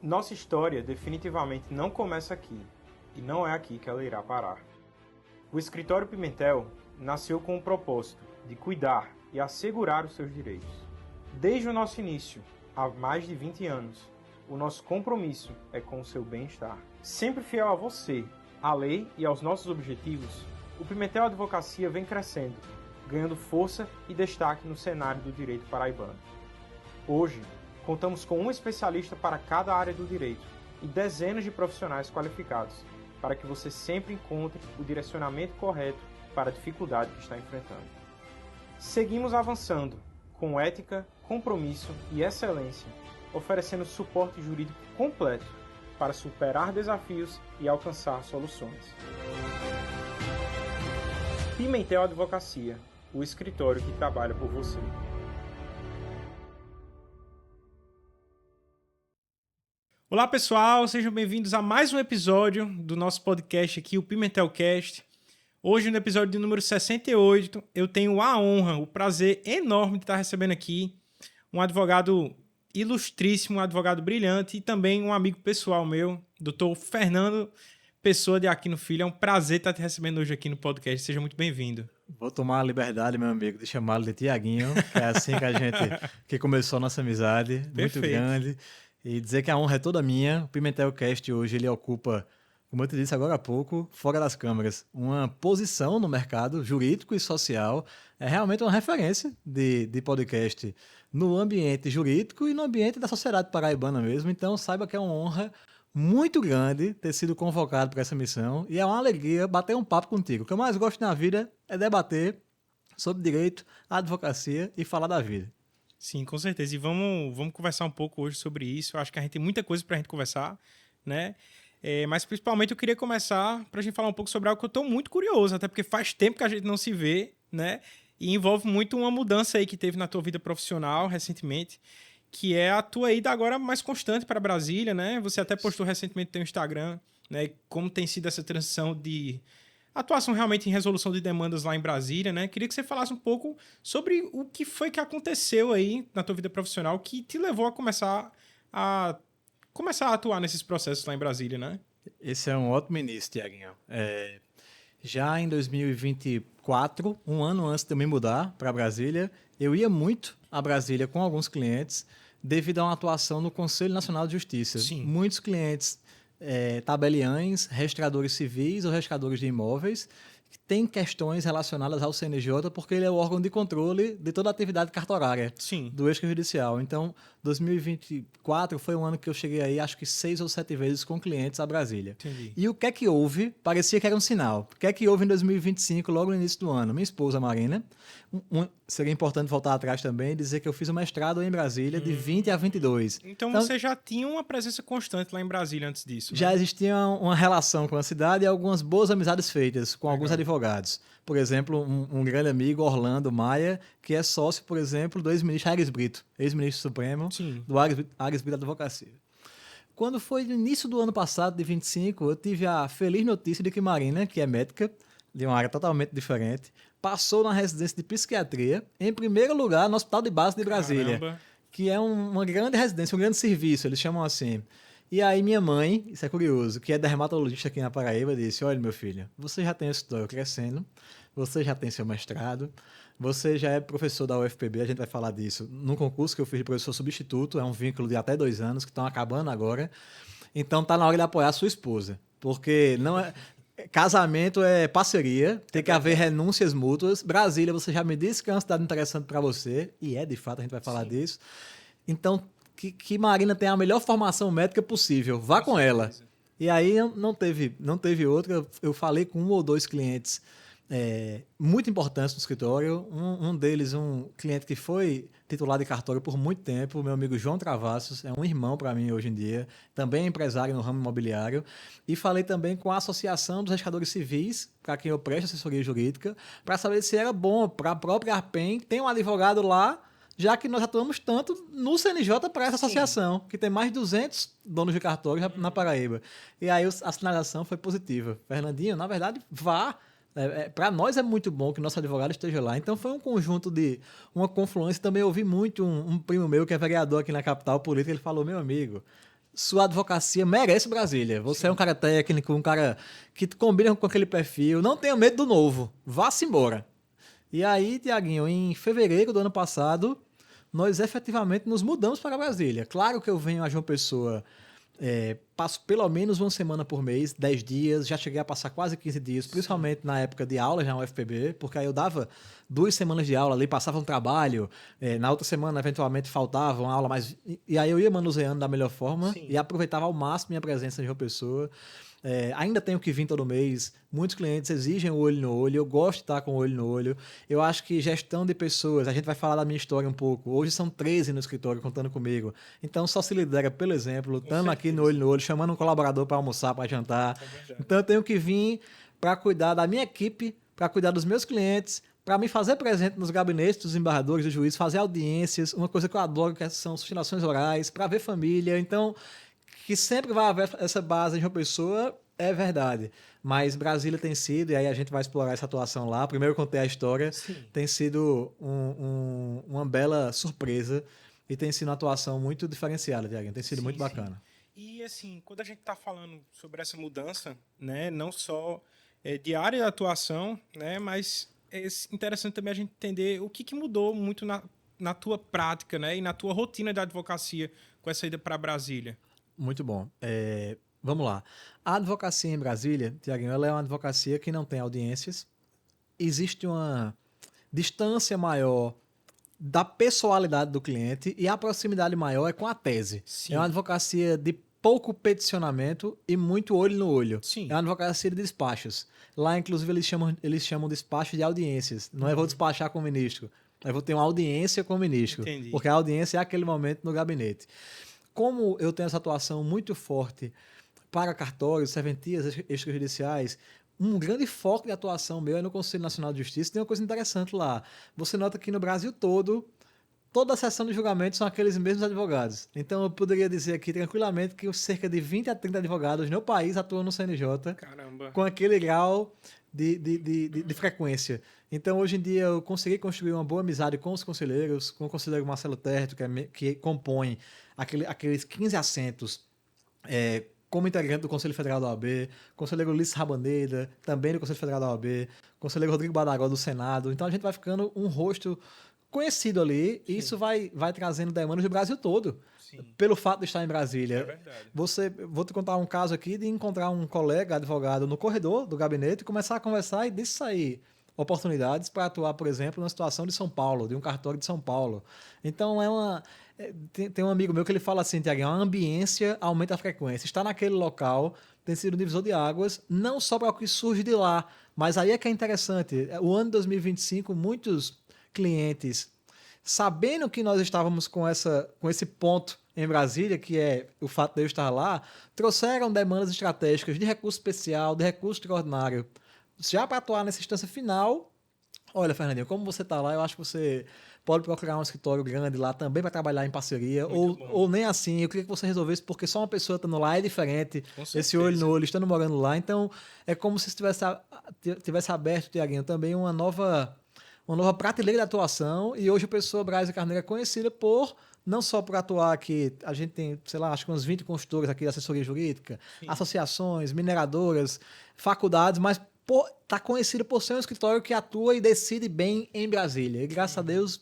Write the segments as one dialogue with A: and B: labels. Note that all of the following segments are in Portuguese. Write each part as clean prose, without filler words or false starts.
A: Nossa história definitivamente não começa aqui, e não é aqui que ela irá parar. O Escritório Pimentel nasceu com o propósito de cuidar e assegurar os seus direitos. Desde o nosso início, há mais de 20 anos, o nosso compromisso é com o seu bem-estar. Sempre fiel a você, à lei e aos nossos objetivos, o Pimentel Advocacia vem crescendo, ganhando força e destaque no cenário do direito paraibano. Hoje, contamos com um especialista para cada área do direito e dezenas de profissionais qualificados para que você sempre encontre o direcionamento correto para a dificuldade que está enfrentando. Seguimos avançando com ética, compromisso e excelência, oferecendo suporte jurídico completo para superar desafios e alcançar soluções. Pimentel Advocacia, o escritório que trabalha por você. Olá pessoal, sejam bem-vindos a mais um episódio do nosso podcast aqui, o Pimentelcast. Hoje, no episódio de número 68, eu tenho a honra, o prazer enorme de estar recebendo aqui um advogado ilustríssimo, um advogado brilhante e também um amigo pessoal meu, Dr. Fernando Pessoa de Aquino Filho. É um prazer estar te recebendo hoje aqui no podcast. Seja muito bem-vindo.
B: Vou tomar a liberdade, meu amigo, de chamá-lo de Tiaguinho, que é assim que começou a nossa amizade, muito
A: Perfeito.
B: grande. E dizer que a honra é toda minha. O Pimentelcast hoje ele ocupa, como eu te disse agora há pouco, fora das câmeras, uma posição no mercado jurídico e social. É realmente uma referência de podcast no ambiente jurídico e no ambiente da sociedade paraibana mesmo. Então saiba que é uma honra muito grande ter sido convocado para essa missão e é uma alegria bater um papo contigo. O que eu mais gosto na vida é debater sobre direito, advocacia e falar da vida.
A: Sim, com certeza. E vamos conversar um pouco hoje sobre isso. Eu acho que a gente tem muita coisa para a gente conversar, né? Mas principalmente eu queria começar para a gente falar um pouco sobre algo que eu estou muito curioso, até porque faz tempo que a gente não se vê, né? E envolve muito uma mudança aí que teve na tua vida profissional recentemente, que é a tua ida agora mais constante para Brasília, né? Você até postou recentemente no teu Instagram, né? Como tem sido essa transição de atuação realmente em resolução de demandas lá em Brasília, né? Queria que você falasse um pouco sobre o que foi que aconteceu aí na tua vida profissional que te levou a começar a atuar nesses processos lá em Brasília, né?
B: Esse é um ótimo início, Tiaguinho. Já em 2024, um ano antes de eu me mudar para Brasília, eu ia muito a Brasília com alguns clientes devido a uma atuação no Conselho Nacional de Justiça.
A: Sim.
B: Muitos clientes tabeliães, registradores civis ou registradores de imóveis que têm questões relacionadas ao CNJ porque ele é o órgão de controle de toda a atividade cartorária.
A: Sim.
B: Do extrajudicial. Então, 2024 foi um ano que eu cheguei aí, acho que 6 ou 7 vezes com clientes a Brasília.
A: Entendi.
B: E o que é que houve? Parecia que era um sinal. O que é que houve em 2025, logo no início do ano? Minha esposa, Marina, seria importante voltar atrás também e dizer que eu fiz um mestrado em Brasília de 20 a 22.
A: Então você já tinha uma presença constante lá em Brasília antes disso, né?
B: Já existia uma relação com a cidade e algumas boas amizades feitas com alguns advogados. Por exemplo, um grande amigo, Orlando Maia, que é sócio, por exemplo, do ex-ministro Aires Brito, ex-ministro supremo.
A: Sim.
B: Do Aires Brito Advocacia. Quando foi no início do ano passado, de 25, eu tive a feliz notícia de que Marina, que é médica, de uma área totalmente diferente, passou na residência de psiquiatria, em primeiro lugar no Hospital de Base de Brasília.
A: Caramba.
B: Que é uma grande residência, um grande serviço, eles chamam assim. E aí minha mãe, isso é curioso, que é dermatologista aqui na Paraíba, disse: olha, meu filho, você já tem o escritório crescendo, você já tem seu mestrado, você já é professor da UFPB, a gente vai falar disso, num concurso que eu fiz de professor substituto, é um vínculo de até 2 anos, que estão acabando agora. Então tá na hora de apoiar a sua esposa, porque não é... Casamento é parceria, tem que haver renúncias mútuas. Brasília, você já me disse que é uma cidade interessante para você, e é de fato, a gente vai falar disso. Então, que Marina tenha a melhor formação médica possível, vá com ela. E aí não teve outra. Eu falei com 1 ou 2 clientes muito importantes no escritório. Um deles, um cliente que foi titular de cartório por muito tempo, meu amigo João Travassos, é um irmão para mim hoje em dia, também é empresário no ramo imobiliário. E falei também com a Associação dos Registradores Civis, para quem eu presto assessoria jurídica, para saber se era bom para a própria Arpen ter um advogado lá, já que nós atuamos tanto no CNJ para essa associação, que tem mais de 200 donos de cartório na Paraíba. E aí a sinalização foi positiva. Fernandinho, na verdade, vá. Para nós é muito bom que o nosso advogado esteja lá. Então foi um conjunto de uma confluência. Também ouvi muito um primo meu que é vereador aqui na capital política, ele falou: meu amigo, sua advocacia merece Brasília. Você é um cara técnico, um cara que combina com aquele perfil. Não tenha medo do novo. Vá-se embora. E aí, Tiaguinho, em fevereiro do ano passado, nós efetivamente nos mudamos para Brasília. Claro que eu venho a João Pessoa, passo pelo menos uma semana por mês, 10 dias, já cheguei a passar quase 15 dias, principalmente na época de aula já na UFPB, porque aí eu dava 2 semanas de aula ali, passava um trabalho, na outra semana eventualmente faltava uma aula, mas e aí eu ia manuseando da melhor forma
A: Sim.
B: e aproveitava ao máximo minha presença em João Pessoa. Ainda tenho que vir todo mês. Muitos clientes exigem o olho no olho. Eu gosto de estar com o olho no olho. Eu acho que gestão de pessoas, a gente vai falar da minha história um pouco. Hoje são 13 no escritório contando comigo. Então só se lidera pelo exemplo, estando aqui no olho, chamando um colaborador para almoçar, para jantar. Então eu tenho que vir para cuidar da minha equipe, para cuidar dos meus clientes, para me fazer presente nos gabinetes dos embargadores, dos juízes, fazer audiências, uma coisa que eu adoro, que são sustentações orais, para ver família. Então, que sempre vai haver essa base em João Pessoa, é verdade. Mas Brasília tem sido, e aí a gente vai explorar essa atuação lá. Primeiro eu contei a história, tem sido uma bela surpresa e tem sido uma atuação muito diferenciada, Tiaguinho. Tem sido muito bacana.
A: E assim, quando a gente está falando sobre essa mudança, né, não só de área de atuação, né, mas é interessante também a gente entender o que mudou muito na tua prática, né, e na tua rotina da advocacia com essa ida para Brasília.
B: Muito bom. Vamos lá. A advocacia em Brasília, Tiaguinho, ela é uma advocacia que não tem audiências. Existe uma distância maior da pessoalidade do cliente e a proximidade maior é com a tese.
A: Sim.
B: É uma advocacia de pouco peticionamento e muito olho no olho.
A: Sim.
B: É uma advocacia de despachos. Lá, inclusive, eles chamam despacho de audiências. Não é vou despachar com o ministro, eu vou ter uma audiência com o ministro.
A: Entendi.
B: Porque a audiência é aquele momento no gabinete. Como eu tenho essa atuação muito forte para cartórios, serventias extrajudiciais, um grande foco de atuação meu é no Conselho Nacional de Justiça. Tem uma coisa interessante lá. Você nota que no Brasil todo, toda a sessão de julgamento são aqueles mesmos advogados. Então eu poderia dizer aqui tranquilamente que cerca de 20 a 30 advogados no país atuam no CNJ.
A: Caramba.
B: Com aquele grau de frequência. Então, hoje em dia, eu consegui construir uma boa amizade com os conselheiros, com o conselheiro Marcelo Terto, que compõe aqueles 15 assentos como integrante do Conselho Federal da OAB, conselheiro Ulisses Rabaneda, também do Conselho Federal da OAB, conselheiro Rodrigo Badagó do Senado. Então, a gente vai ficando um rosto conhecido ali, e isso vai trazendo demandas do Brasil todo. Sim. Pelo fato de estar em Brasília.
A: É verdade.
B: Vou te contar um caso aqui de encontrar um colega advogado no corredor do gabinete e começar a conversar e disso sair oportunidades para atuar, por exemplo, na situação de São Paulo, de um cartório de São Paulo. Então, tem um amigo meu que ele fala assim, Tiago, a ambiência aumenta a frequência. Estar naquele local tem sido um divisor de águas, não só para o que surge de lá, mas aí é que é interessante. O ano de 2025, muitos clientes, sabendo que nós estávamos com esse ponto em Brasília, que é o fato de eu estar lá, trouxeram demandas estratégicas de recurso especial, de recurso extraordinário, já para atuar nessa instância final. Olha, Fernandinho, como você está lá, eu acho que você pode procurar um escritório grande lá também para trabalhar em parceria, ou nem assim. Eu queria que você resolvesse, porque só uma pessoa estando lá é diferente, esse olho no olho, estando morando lá. Então, é como se tivesse aberto, Tiaguinho, também uma nova prateleira de atuação, e hoje o Pessoa Braz e Carneiro é conhecida não só por atuar aqui, a gente tem, sei lá, acho que uns 20 consultores aqui de assessoria jurídica, sim, associações, mineradoras, faculdades, mas está conhecido por ser um escritório que atua e decide bem em Brasília. E graças a Deus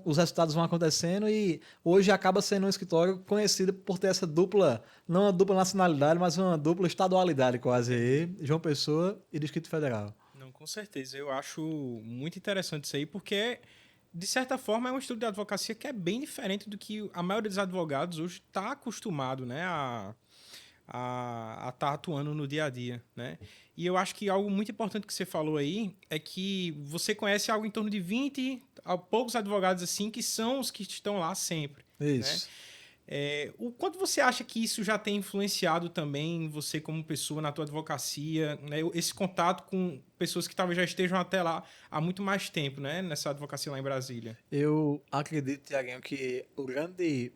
B: os resultados vão acontecendo e hoje acaba sendo um escritório conhecido por ter essa dupla, não uma dupla nacionalidade, mas uma dupla estadualidade quase aí, João Pessoa e Distrito Federal.
A: Não, com certeza. Eu acho muito interessante isso aí, porque, de certa forma, é um estudo de advocacia que é bem diferente do que a maioria dos advogados hoje está acostumado, né, a estar atuando no dia a dia, né? E eu acho que algo muito importante que você falou aí é que você conhece algo em torno de 20 a poucos advogados assim que são os que estão lá sempre.
B: Isso.
A: Né? O quanto você acha que isso já tem influenciado também você como pessoa na tua advocacia, né? Esse contato com pessoas que talvez já estejam até lá há muito mais tempo, né? Nessa advocacia lá em Brasília?
B: Eu acredito, Tiaguinho, que o grande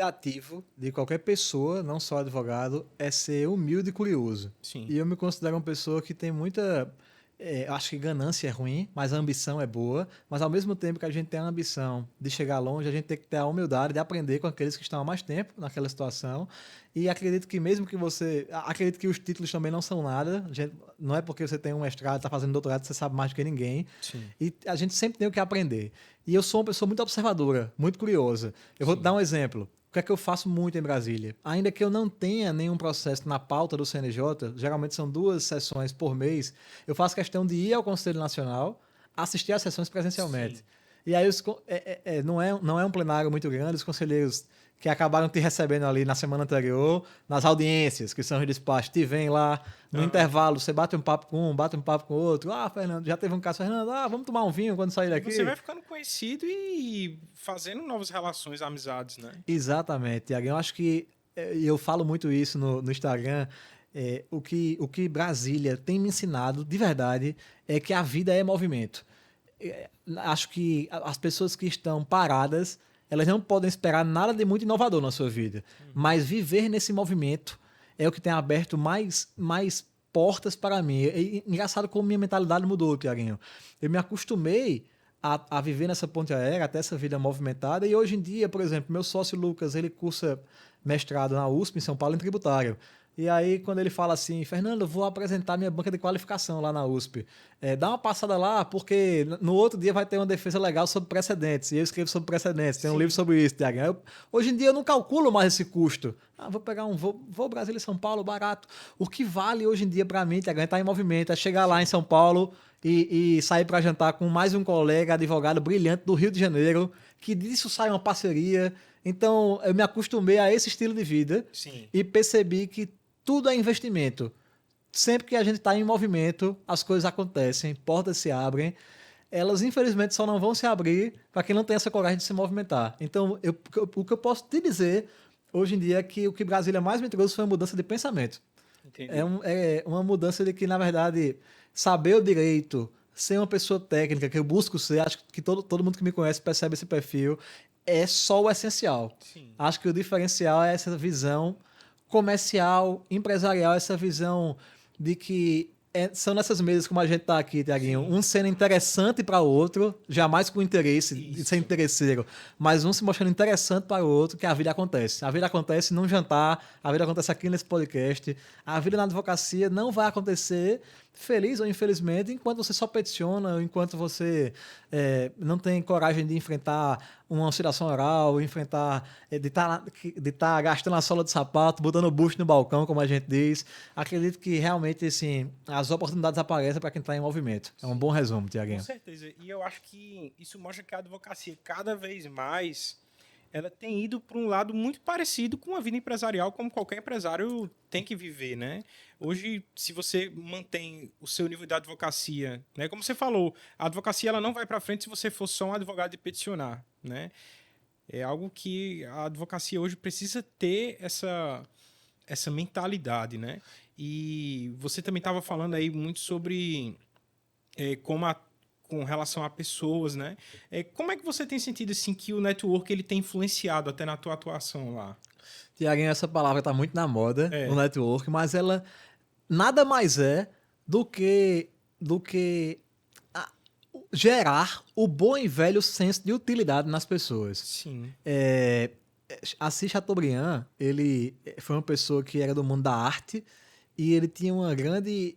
B: ativo de qualquer pessoa, não só advogado, é ser humilde e curioso.
A: Sim.
B: E eu me considero uma pessoa que tem muita eu acho que ganância é ruim, mas a ambição é boa. Mas ao mesmo tempo que a gente tem a ambição de chegar longe, a gente tem que ter a humildade de aprender com aqueles que estão há mais tempo naquela situação. E acredito que mesmo que acredito que os títulos também não são nada. Não é porque você tem um mestrado, está fazendo doutorado, você sabe mais do que ninguém.
A: Sim.
B: E a gente sempre tem o que aprender. E eu sou uma pessoa muito observadora, muito curiosa. Eu vou te dar um exemplo. O que é que eu faço muito em Brasília? Ainda que eu não tenha nenhum processo na pauta do CNJ, geralmente são 2 sessões por mês, eu faço questão de ir ao Conselho Nacional, assistir às sessões presencialmente.
A: Sim.
B: E aí não é um plenário muito grande, os conselheiros que acabaram te recebendo ali na semana anterior, nas audiências, que são os despachos, te vêm lá, no intervalo, você bate um papo com um, bate um papo com o outro. Ah, Fernando, já teve um caso, Fernando, vamos tomar um vinho quando sair daqui?
A: Você vai ficando conhecido e fazendo novas relações, amizades, né?
B: Exatamente, Tiago. Eu acho que eu falo muito isso no Instagram. O que Brasília tem me ensinado, de verdade, é que a vida é movimento. Acho que as pessoas que estão paradas, elas não podem esperar nada de muito inovador na sua vida. Mas viver nesse movimento é o que tem aberto mais portas para mim. É engraçado como minha mentalidade mudou, Tiaguinho. Eu me acostumei a viver nessa ponte aérea, até essa vida movimentada, e hoje em dia, por exemplo, meu sócio Lucas, ele cursa mestrado na USP, em São Paulo, em tributário. E aí, quando ele fala assim, Fernando, eu vou apresentar minha banca de qualificação lá na USP. Dá uma passada lá, porque no outro dia vai ter uma defesa legal sobre precedentes. E eu escrevo sobre precedentes, tem um livro sobre isso, Tiago. Hoje em dia eu não calculo mais esse custo. Vou pegar um voo Brasília e São Paulo, barato. O que vale hoje em dia para mim, Tiago, é estar em movimento, é chegar lá em São Paulo e sair para jantar com mais um colega advogado brilhante do Rio de Janeiro, que disso sai uma parceria. Então, eu me acostumei a esse estilo de vida.
A: Sim.
B: E percebi que tudo é investimento. Sempre que a gente está em movimento, as coisas acontecem, portas se abrem. Elas, infelizmente, só não vão se abrir para quem não tem essa coragem de se movimentar. Então, o que eu posso te dizer hoje em dia é que o que Brasília mais me trouxe foi uma mudança de pensamento.
A: Entendi.
B: É uma mudança de que, na verdade, saber o direito, ser uma pessoa técnica, que eu busco ser, acho que todo mundo que me conhece percebe esse perfil, é só o essencial.
A: Sim.
B: Acho que o diferencial é essa visão comercial, empresarial, essa visão de que são nessas mesas como a gente está aqui, Tiaguinho, um sendo interessante para o outro, jamais com interesse de ser interesseiro, mas um se mostrando interessante para o outro, que a vida acontece. A vida acontece num jantar, a vida acontece aqui nesse podcast, a vida na advocacia não vai acontecer, feliz ou infelizmente, enquanto você só peticiona, enquanto você não tem coragem de enfrentar uma oscilação oral, enfrentar, de estar gastando a sola de sapato, botando o bucho no balcão, como a gente diz. Acredito que realmente, assim, as oportunidades aparecem para quem está em movimento. É um bom resumo, Tiaguinho.
A: Com certeza. E eu acho que isso mostra que a advocacia, cada vez mais, ela tem ido para um lado muito parecido com a vida empresarial, como qualquer empresário tem que viver, né? Hoje, se você mantém o seu nível de advocacia, né? Como você falou, a advocacia ela não vai para frente se você for só um advogado de peticionar, né? É algo que a advocacia hoje precisa ter essa mentalidade, né? E você também estava falando aí muito sobre com relação a pessoas, né? Como é que você tem sentido assim que o network ele tem influenciado até na tua atuação lá?
B: Tiaguinho, essa palavra está muito na moda, o network, mas ela nada mais é do que gerar o bom e velho senso de utilidade nas pessoas.
A: Sim.
B: Assis Chateaubriand, ele foi uma pessoa que era do mundo da arte e ele tinha uma grande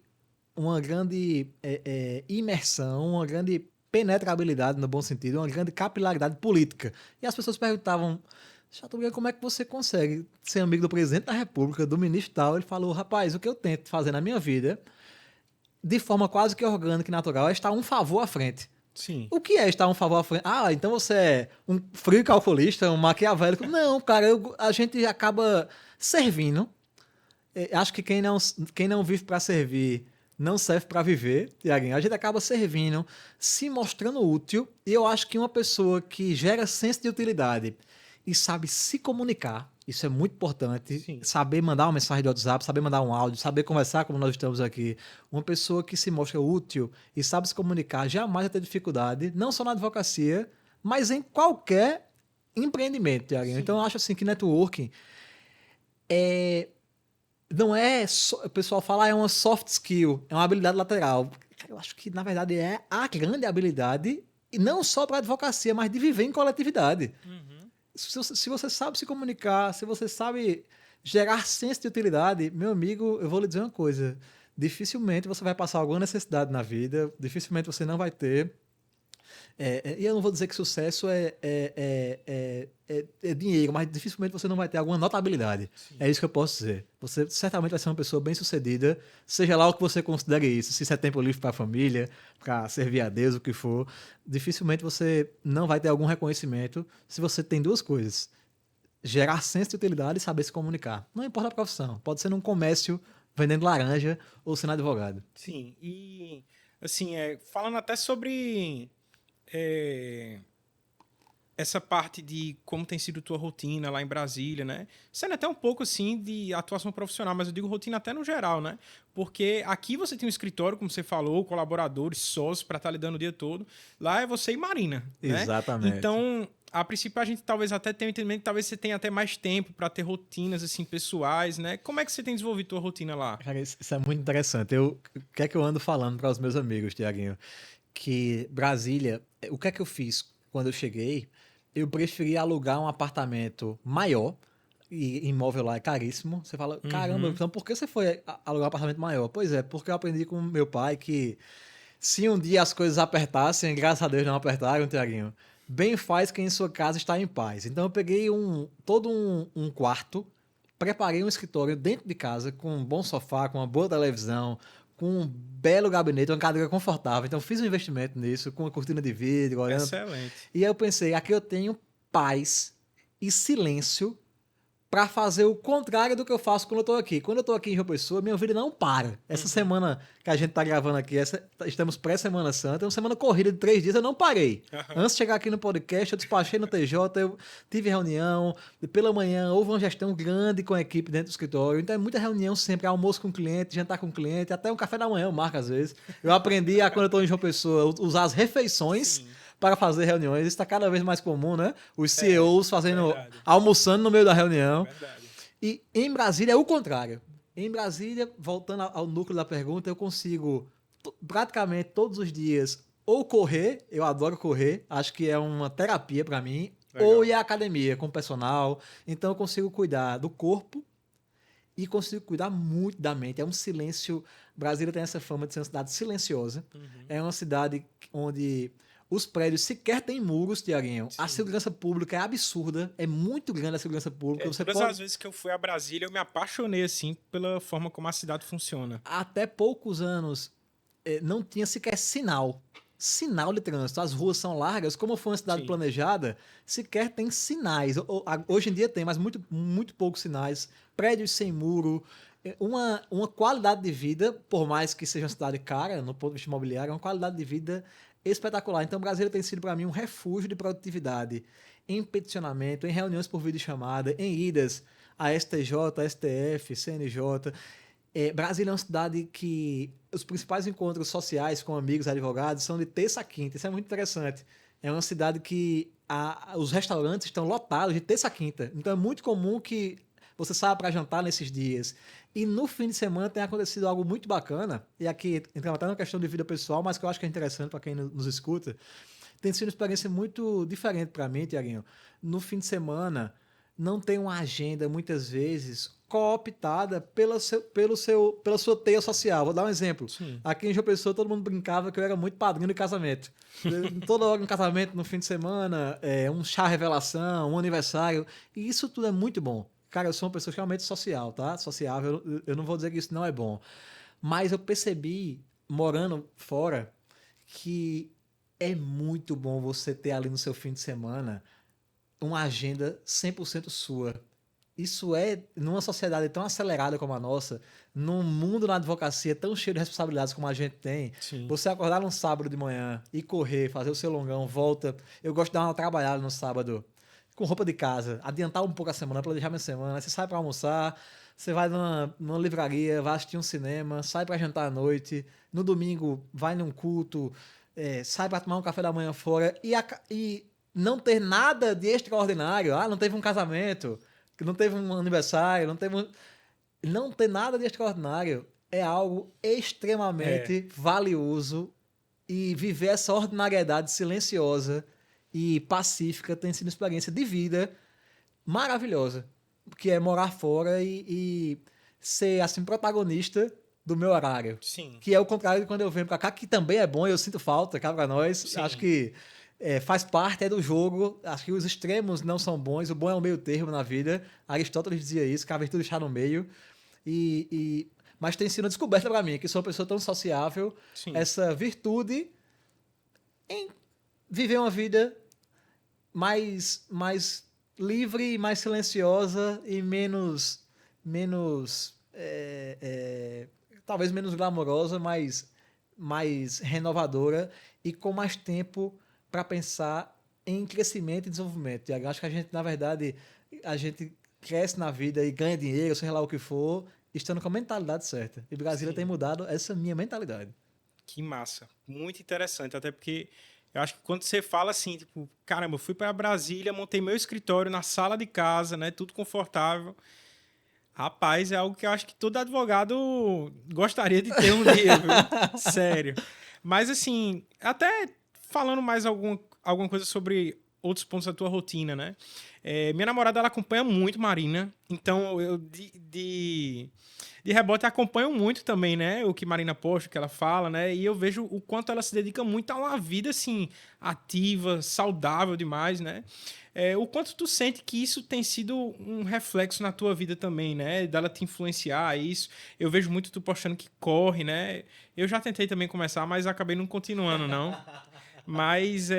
B: imersão, uma grande penetrabilidade, no bom sentido, uma grande capilaridade política. E as pessoas perguntavam, Chateaubriand, como é que você consegue ser amigo do presidente da República, do ministro tal? Ele falou, rapaz, o que eu tento fazer na minha vida, de forma quase que orgânica e natural, é estar um favor à frente.
A: Sim.
B: O que é estar um favor à frente? Então você é um frio calculista, um maquiavélico. Não, cara, a gente acaba servindo. Acho que quem não vive para servir não serve para viver, Tiaguinho. A gente acaba servindo, se mostrando útil, e eu acho que uma pessoa que gera senso de utilidade e sabe se comunicar, isso é muito importante.
A: Sim.
B: Saber mandar uma mensagem de WhatsApp, saber mandar um áudio, saber conversar como nós estamos aqui. Uma pessoa que se mostra útil e sabe se comunicar jamais vai ter dificuldade, não só na advocacia, mas em qualquer empreendimento, Tiaguinho. Então eu acho assim que networking não é... o pessoal fala, é uma soft skill, é uma habilidade lateral. eu acho que, na verdade, é a grande habilidade, e não só para a advocacia, mas de viver em coletividade. Se você sabe se comunicar, se você sabe gerar senso de utilidade, meu amigo, eu vou lhe dizer uma coisa. Dificilmente você vai passar alguma necessidade na vida, dificilmente você não vai ter. E eu não vou dizer que sucesso é dinheiro, mas dificilmente você não vai ter alguma notabilidade.
A: Sim.
B: É isso que eu posso dizer. Você certamente vai ser uma pessoa bem-sucedida, seja lá o que você considere isso, se isso é tempo livre para a família, para servir a Deus, o que for. Dificilmente você não vai ter algum reconhecimento se você tem duas coisas: gerar senso de utilidade e saber se comunicar. Não importa a profissão. Pode ser num comércio vendendo laranja ou sendo advogado.
A: Sim, e assim, falando até sobre é, essa parte de como tem sido tua rotina lá em Brasília, né? Sendo até um pouco assim de atuação profissional, mas eu digo rotina até no geral, né? Porque aqui você tem um escritório, como você falou, colaboradores, sócios para estar lidando o dia todo. Lá é você e Marina, né?
B: Exatamente.
A: Então, a princípio a gente talvez até tenha um entendimento que talvez você tenha até mais tempo para ter rotinas assim pessoais, né? Como é que você tem desenvolvido tua rotina lá?
B: Cara, isso é muito interessante. O que é que eu ando falando para os meus amigos, Tiaguinho? Que Brasília, o que é que eu fiz quando eu cheguei? Eu preferi alugar um apartamento maior, e imóvel lá é caríssimo. Você fala, caramba, então por que você foi alugar um apartamento maior? Pois é, porque eu aprendi com meu pai que se um dia as coisas apertassem, graças a Deus não apertaram, Tiaguinho, bem faz quem em sua casa está em paz. Então eu peguei todo um quarto, preparei um escritório dentro de casa, com um bom sofá, com uma boa televisão, com um belo gabinete, uma cadeira confortável. Então fiz um investimento nisso, com uma cortina de vidro, olhando.
A: Excelente.
B: E aí eu pensei, aqui eu tenho paz e silêncio para fazer o contrário do que eu faço quando eu tô aqui. Quando eu tô aqui em João Pessoa, minha vida não para. Essa semana que a gente tá gravando aqui, estamos pré-Semana Santa, é uma semana corrida de 3 dias, eu não parei. Antes de chegar aqui no podcast, eu despachei no TJ, eu tive reunião, e pela manhã houve uma gestão grande com a equipe dentro do escritório, então é muita reunião sempre, almoço com cliente, jantar com cliente, até um café da manhã eu marco às vezes. Eu aprendi quando eu tô em João Pessoa, usar as refeições. Sim. Para fazer reuniões. Isso está cada vez mais comum, né? Os CEOs almoçando no meio da reunião.
A: Verdade.
B: E em Brasília é o contrário. Em Brasília, voltando ao núcleo da pergunta, eu consigo praticamente todos os dias ou correr, eu adoro correr, acho que é uma terapia para mim, legal, ou ir à academia com o personal. Então eu consigo cuidar do corpo e consigo cuidar muito da mente. É um silêncio. Brasília tem essa fama de ser uma cidade silenciosa. É uma cidade onde os prédios sequer têm muros, Tiaguinho. A segurança pública é absurda. É muito grande a segurança pública.
A: Todas as vezes que eu fui a Brasília, eu me apaixonei, assim, pela forma como a cidade funciona.
B: Até poucos anos, não tinha sequer sinal. Sinal de trânsito. As ruas são largas. Como foi uma cidade planejada, sequer tem sinais. Hoje em dia tem, mas muito, muito poucos sinais. Prédios sem muro. Uma qualidade de vida, por mais que seja uma cidade cara, no ponto de vista imobiliário, é uma qualidade de vida espetacular. Então, Brasília tem sido para mim um refúgio de produtividade em peticionamento, em reuniões por videochamada, em idas a STJ, STF, CNJ. Brasília é uma cidade que os principais encontros sociais com amigos advogados são de terça a quinta. Isso é muito interessante. É uma cidade que os restaurantes estão lotados de terça a quinta. Então, é muito comum que você saia para jantar nesses dias. E no fim de semana tem acontecido algo muito bacana, e aqui entramos até na questão de vida pessoal, mas que eu acho que é interessante para quem nos escuta. Tem sido uma experiência muito diferente para mim, Tiaguinho. No fim de semana, não tem uma agenda, muitas vezes, cooptada pela sua teia social. Vou dar um exemplo.
A: Sim.
B: Aqui em João Pessoa, todo mundo brincava que eu era muito padrinho de casamento. Toda hora um casamento no fim de semana, um chá revelação, um aniversário. E isso tudo é muito bom. Cara, eu sou uma pessoa extremamente social, tá? Sociável. Eu não vou dizer que isso não é bom. Mas eu percebi, morando fora, que é muito bom você ter ali no seu fim de semana uma agenda 100% sua. Isso numa sociedade tão acelerada como a nossa, num mundo na advocacia tão cheio de responsabilidades como a gente tem, sim, você acordar num sábado de manhã e correr, fazer o seu longão, volta. Eu gosto de dar uma trabalhada no sábado com roupa de casa, adiantar um pouco a semana, planejar minha semana. Você sai para almoçar, você vai numa livraria, vai assistir um cinema, sai para jantar à noite, no domingo vai num culto, sai para tomar um café da manhã fora e não ter nada de extraordinário. Não teve um casamento, não teve um aniversário, não ter nada de extraordinário. é algo extremamente valioso e viver essa ordinariedade silenciosa e pacífica tem sido uma experiência de vida maravilhosa, que é morar fora e ser assim protagonista do meu horário,
A: Sim.
B: que é o contrário de quando eu venho pra cá, que também é bom, eu sinto falta, cá pra nós,
A: Sim.
B: acho que faz parte do jogo, acho que os extremos não são bons, o bom é o meio termo na vida, Aristóteles dizia isso, que a virtude está no meio, mas tem sido uma descoberta pra mim, que sou uma pessoa tão sociável,
A: Sim.
B: essa virtude em viver uma vida mais livre, mais silenciosa e menos talvez menos glamourosa, mas mais renovadora e com mais tempo para pensar em crescimento e desenvolvimento. E acho que a gente, na verdade, a gente cresce na vida e ganha dinheiro, seja lá o que for, estando com a mentalidade certa. E Brasília
A: Sim.
B: tem mudado essa minha mentalidade.
A: Que massa. Muito interessante, até porque eu acho que quando você fala assim, tipo, caramba, eu fui para Brasília, montei meu escritório na sala de casa, né, tudo confortável. Rapaz, é algo que eu acho que todo advogado gostaria de ter um dia, viu? Sério. Mas assim, até falando mais alguma coisa sobre outros pontos da tua rotina, né? Minha namorada, ela acompanha muito Marina, então eu de rebote acompanho muito também, né? O que Marina posta, o que ela fala, né? E eu vejo o quanto ela se dedica muito a uma vida, assim, ativa, saudável demais, né? O quanto tu sente que isso tem sido um reflexo na tua vida também, né? Dela te influenciar isso. Eu vejo muito tu postando que corre, né? Eu já tentei também começar, mas acabei não continuando, não. Mas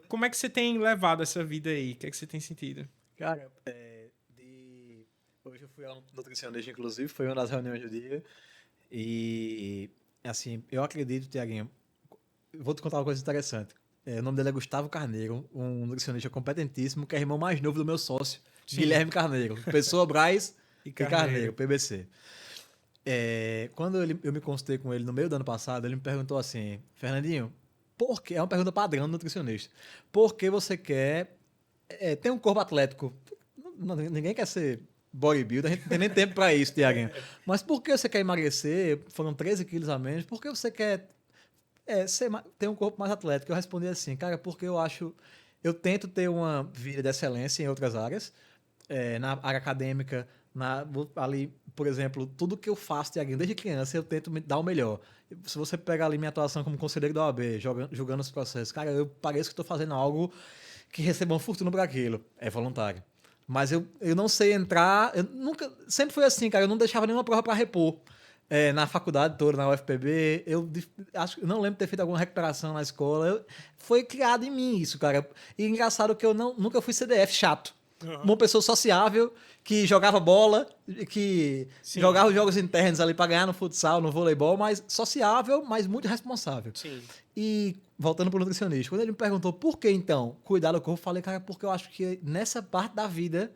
A: como é que você tem levado essa vida aí? O que é que você tem sentido?
B: Cara, hoje eu fui a um nutricionista, inclusive, foi uma das reuniões do dia. E, assim, eu acredito, Tiaguinho, vou te contar uma coisa interessante. O nome dele é Gustavo Carneiro, um nutricionista competentíssimo, que é irmão mais novo do meu sócio,
A: Sim.
B: Guilherme Carneiro. Pessoa Braz
A: E
B: e Carneiro, PBC. Quando eu me consultei com ele no meio do ano passado, ele me perguntou assim, Fernandinho, por que? É uma pergunta padrão do nutricionista. Por que você quer ter um corpo atlético? Ninguém quer ser bodybuilder, a gente não tem nem tempo para isso, Tiaguinho. Mas por que você quer emagrecer? Foram 13 quilos a menos. Por que você quer ter um corpo mais atlético? Eu respondi assim, cara, porque eu tento ter uma vida de excelência em outras áreas, na área acadêmica, ali, por exemplo, tudo que eu faço, Tiaguinho, desde criança, eu tento me dar o melhor. Se você pegar ali minha atuação como conselheiro da OAB, julgando os processos, cara, eu pareço que estou fazendo algo que receba uma fortuna por aquilo. É voluntário. Mas eu não sei entrar. Eu nunca. Sempre foi assim, cara. Eu não deixava nenhuma prova para repor. Na faculdade toda, na UFPB, eu não lembro de ter feito alguma recuperação na escola. Foi criado em mim isso, cara. E engraçado que eu nunca fui CDF chato.
A: Uhum.
B: Uma pessoa sociável, que jogava bola, que
A: Sim.
B: jogava os jogos internos ali para ganhar no futsal, no voleibol, mas sociável, mas muito responsável.
A: Sim.
B: E voltando pro nutricionista, quando ele me perguntou por que então cuidar do corpo, eu falei, cara, porque eu acho que nessa parte da vida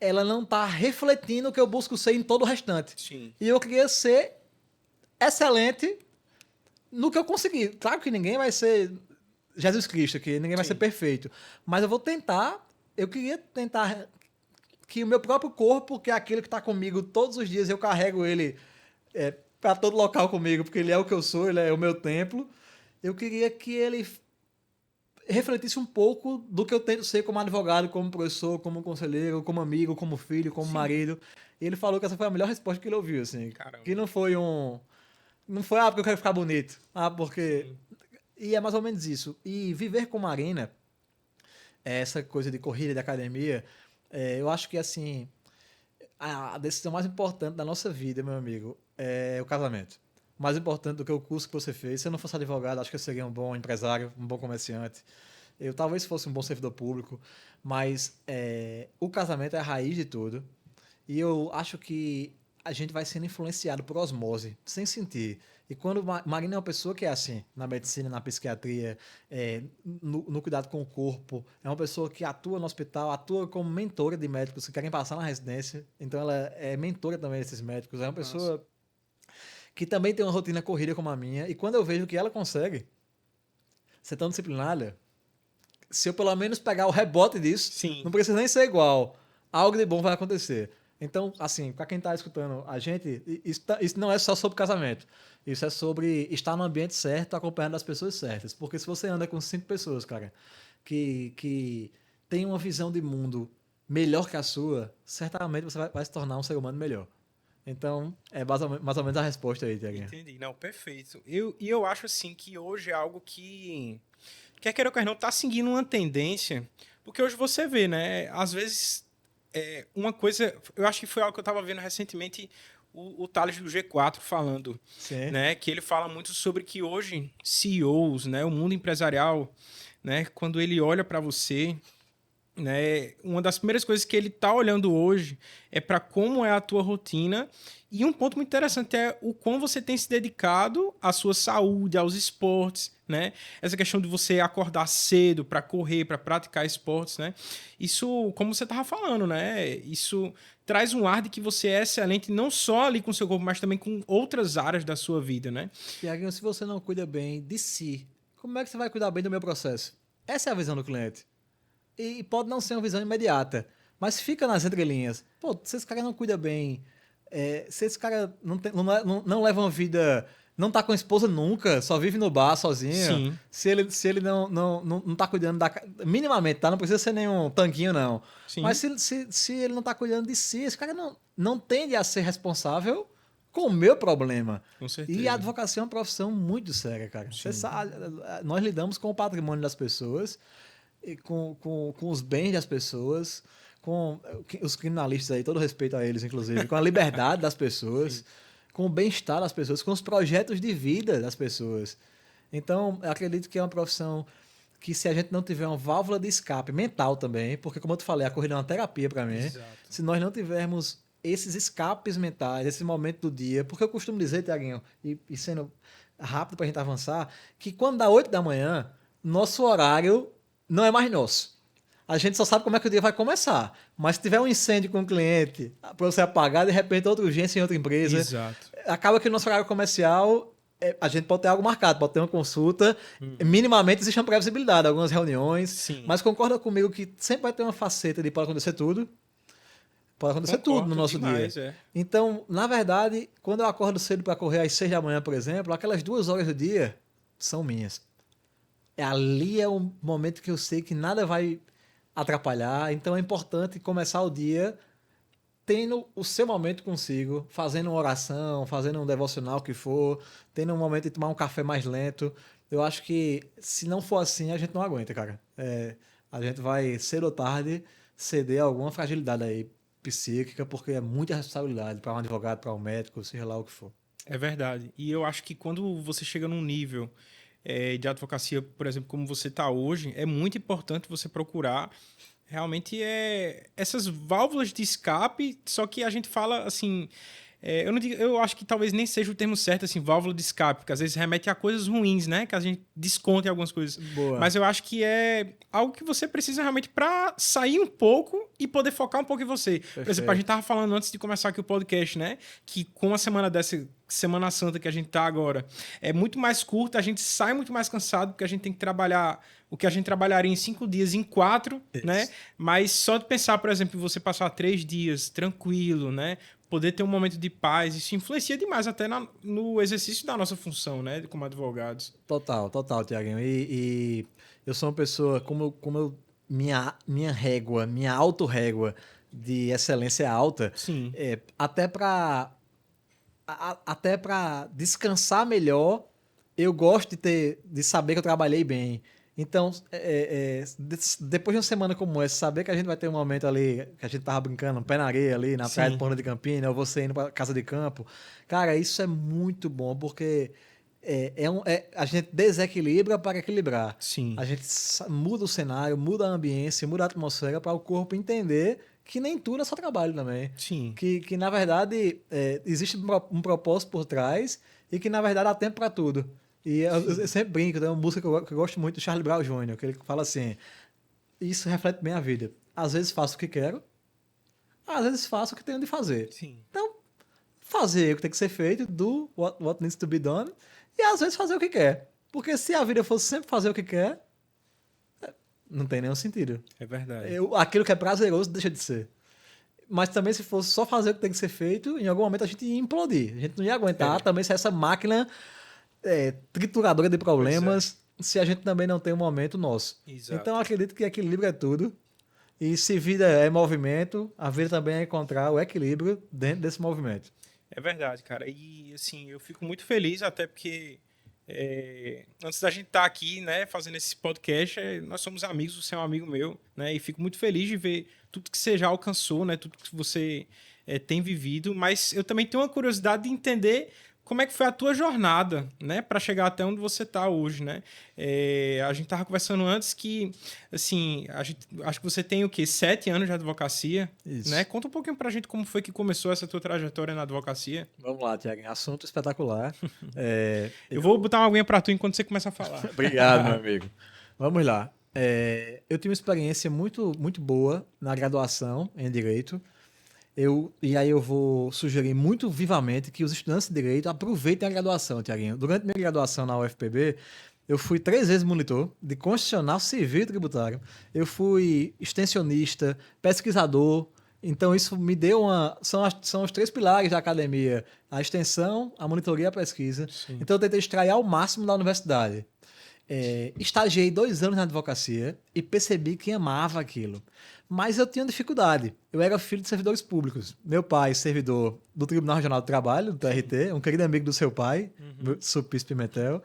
B: ela não tá refletindo o que eu busco ser em todo o restante.
A: Sim.
B: E eu queria ser excelente no que eu consegui. Claro que ninguém vai ser Jesus Cristo, que ninguém vai ser perfeito. Mas eu queria tentar que o meu próprio corpo, que é aquele que está comigo todos os dias, eu carrego ele para todo local comigo, porque ele é o que eu sou, ele é o meu templo. Eu queria que ele refletisse um pouco do que eu tento ser como advogado, como professor, como conselheiro, como amigo, como filho, como marido. E ele falou que essa foi a melhor resposta que ele ouviu, assim.
A: Caramba.
B: Que não foi porque eu quero ficar bonito. Porque... Sim. E é mais ou menos isso. E viver com Marina, essa coisa de corrida, de academia, eu acho que, assim, a decisão mais importante da nossa vida, meu amigo, é o casamento. Mais importante do que o curso que você fez. Se eu não fosse advogado, acho que eu seria um bom empresário, um bom comerciante. Eu talvez fosse um bom servidor público, mas o casamento é a raiz de tudo. E eu acho que a gente vai sendo influenciado por osmose, sem sentir. E quando Marina é uma pessoa que é assim, na medicina, na psiquiatria, no cuidado com o corpo, é uma pessoa que atua no hospital, atua como mentora de médicos que querem passar na residência, então ela é mentora também desses médicos, é uma pessoa que também tem uma rotina corrida como a minha, e quando eu vejo que ela consegue ser tão disciplinada, se eu pelo menos pegar o rebote disso,
A: Sim.
B: não precisa nem ser igual, algo de bom vai acontecer. Então, assim, para quem tá escutando a gente, isso não é só sobre casamento. Isso é sobre estar no ambiente certo, acompanhado das pessoas certas. Porque se você anda com 5 pessoas, cara, que tem uma visão de mundo melhor que a sua, certamente você vai se tornar um ser humano melhor. Então, é mais ou menos a resposta aí, Tiaguinho.
A: Entendi, não, perfeito. Eu acho assim que hoje é algo que quer queira ou quer não, tá seguindo uma tendência, porque hoje você vê, né? Às vezes, uma coisa, eu acho que foi algo que eu estava vendo recentemente, o Thales do G4 falando,
B: Sim.
A: né? Que ele fala muito sobre que hoje CEOs, né? O mundo empresarial, né? Quando ele olha para você, né? Uma das primeiras coisas que ele está olhando hoje é para como é a tua rotina. E um ponto muito interessante é o quão você tem se dedicado à sua saúde, aos esportes, né? Essa questão de você acordar cedo para correr, para praticar esportes, né? Isso, como você estava falando, né? Isso traz um ar de que você é excelente não só ali com o seu corpo, mas também com outras áreas da sua vida, né?
B: Tiaguinho, se você não cuida bem de si, como é que você vai cuidar bem do meu processo? Essa é a visão do cliente. E pode não ser uma visão imediata, mas fica nas entrelinhas. Pô, se esse cara não cuida bem, se esse cara não leva uma vida, não tá com a esposa nunca, só vive no bar sozinho,
A: Sim,
B: se ele não tá cuidando minimamente, tá? Não precisa ser nenhum tanquinho, não. Mas
A: sim,
B: se ele não tá cuidando de si, esse cara não tende a ser responsável com o meu problema.
A: com
B: E a
A: certeza.
B: advocacia é uma profissão muito séria, cara. Você
A: Sim.
B: sabe, nós lidamos com o patrimônio das pessoas, e com os bens das pessoas, com os criminalistas aí, todo respeito a eles, inclusive, com a liberdade das pessoas,
A: Sim.
B: com o bem-estar das pessoas, com os projetos de vida das pessoas. Então, eu acredito que é uma profissão que, se a gente não tiver uma válvula de escape mental também, porque, como eu te falei, a corrida é uma terapia para mim,
A: Exato.
B: se nós não tivermos esses escapes mentais, esse momento do dia, porque eu costumo dizer, Tiaguinho, e sendo rápido para a gente avançar, que quando dá 8 da manhã, nosso horário não é mais nosso. A gente só sabe como é que o dia vai começar. Mas se tiver um incêndio com o cliente, para você apagar, de repente outra urgência em outra empresa,
A: Exato.
B: acaba que o nosso horário comercial, a gente pode ter algo marcado, pode ter uma consulta,
A: Uhum.
B: minimamente existe uma previsibilidade, algumas reuniões,
A: Sim,
B: mas concorda comigo que sempre vai ter uma faceta de pode acontecer tudo no
A: concordo
B: nosso dia.
A: demais, é.
B: Então, na verdade, quando eu acordo cedo para correr às 6 da manhã, por exemplo, aquelas 2 horas do dia são minhas. Ali é o momento que eu sei que nada vai atrapalhar, então é importante começar o dia tendo o seu momento consigo, fazendo uma oração, fazendo um devocional que for, tendo um momento de tomar um café mais lento. Eu acho que se não for assim, a gente não aguenta, cara. A gente vai, cedo ou tarde, ceder a alguma fragilidade aí psíquica, porque é muita responsabilidade para um advogado, para um médico, seja lá o que for.
A: É verdade. E eu acho que quando você chega num nível de advocacia, por exemplo, como você está hoje, é muito importante você procurar realmente essas válvulas de escape, só que a gente fala assim. Eu não digo, eu acho que talvez nem seja o termo certo, assim, válvula de escape, porque às vezes remete a coisas ruins, né? Que a gente desconta em algumas coisas.
B: Boa.
A: Mas eu acho que é algo que você precisa realmente para sair um pouco e poder focar um pouco em você. Por exemplo, a gente
B: Perfeito.
A: tava falando antes de começar aqui o podcast, né? Que com a semana dessa Semana Santa que a gente tá agora é muito mais curta, a gente sai muito mais cansado, porque a gente tem que trabalhar o que a gente trabalharia em 5 dias, em 4, né?
B: Isso.
A: Mas só de pensar, por exemplo, em você passar 3 dias tranquilo, né? Poder ter um momento de paz, isso influencia demais até no exercício da nossa função, né? Como advogados.
B: Total, total, Tiaguinho. E eu sou uma pessoa, minha régua, minha autorrégua de excelência é alta,
A: Sim,
B: até para descansar melhor, eu gosto de saber que eu trabalhei bem. Então, depois de uma semana como essa, saber que a gente vai ter um momento ali, que a gente tava brincando, um pé na areia ali, na praia de
A: sim,
B: Ponta de Campina, ou você indo pra casa de campo, cara, isso é muito bom, porque a gente desequilibra para equilibrar.
A: sim,
B: A gente muda o cenário, muda a ambiência, muda a atmosfera para o corpo entender que nem tudo é só trabalho também.
A: sim.
B: Que na verdade, existe um propósito por trás e que, na verdade, há tempo para tudo. E eu sempre brinco, tem uma música que eu gosto muito do Charlie Brown Jr., que ele fala assim: isso reflete bem a vida. Às vezes faço o que quero, às vezes faço o que tenho de fazer.
A: Sim.
B: Então, fazer o que tem que ser feito, do what needs to be done, e às vezes fazer o que quer. Porque se a vida fosse sempre fazer o que quer, não tem nenhum sentido.
A: É verdade.
B: Aquilo que é prazeroso deixa de ser. Mas também se fosse só fazer o que tem que ser feito, em algum momento a gente ia implodir. A gente não ia aguentar também se essa máquina trituradora de problemas, se a gente também não tem um momento nosso.
A: Exato.
B: Então eu acredito que equilíbrio é tudo. E se vida é movimento, a vida também é encontrar o equilíbrio dentro desse movimento.
A: É verdade, cara. E assim, eu fico muito feliz, até porque antes da gente estar aqui, né, fazendo esse podcast, nós somos amigos, você é um amigo meu, né? E fico muito feliz de ver tudo que você já alcançou, né? Tudo que você tem vivido. Mas eu também tenho uma curiosidade de entender como é que foi a tua jornada, né, para chegar até onde você está hoje, né? A gente tava conversando antes que, assim, acho que você tem o quê? 7 anos de advocacia,
B: Isso.
A: né? Conta um pouquinho pra gente como foi que começou essa tua trajetória na advocacia.
B: Vamos lá, Tiago. Assunto espetacular.
A: Eu vou botar uma aguinha pra tu enquanto você começa a falar.
B: Obrigado, meu amigo. Vamos lá. Eu tive uma experiência muito, muito boa na graduação em Direito. E aí eu vou sugerir muito vivamente que os estudantes de Direito aproveitem a graduação, Tiaguinho. Durante minha graduação na UFPB, eu fui 3 vezes monitor de Constitucional, Civil e Tributário. Eu fui extensionista, pesquisador. Então isso me deu são os 3 pilares da academia: a extensão, a monitoria e a pesquisa.
A: Sim.
B: Então eu tentei extrair ao máximo da universidade. Estagiei 2 anos na advocacia e percebi que amava aquilo. Mas eu tinha dificuldade. Eu era filho de servidores públicos. Meu pai, servidor do Tribunal Regional do Trabalho, do TRT, um querido amigo do seu pai, Sulpício Pimentel.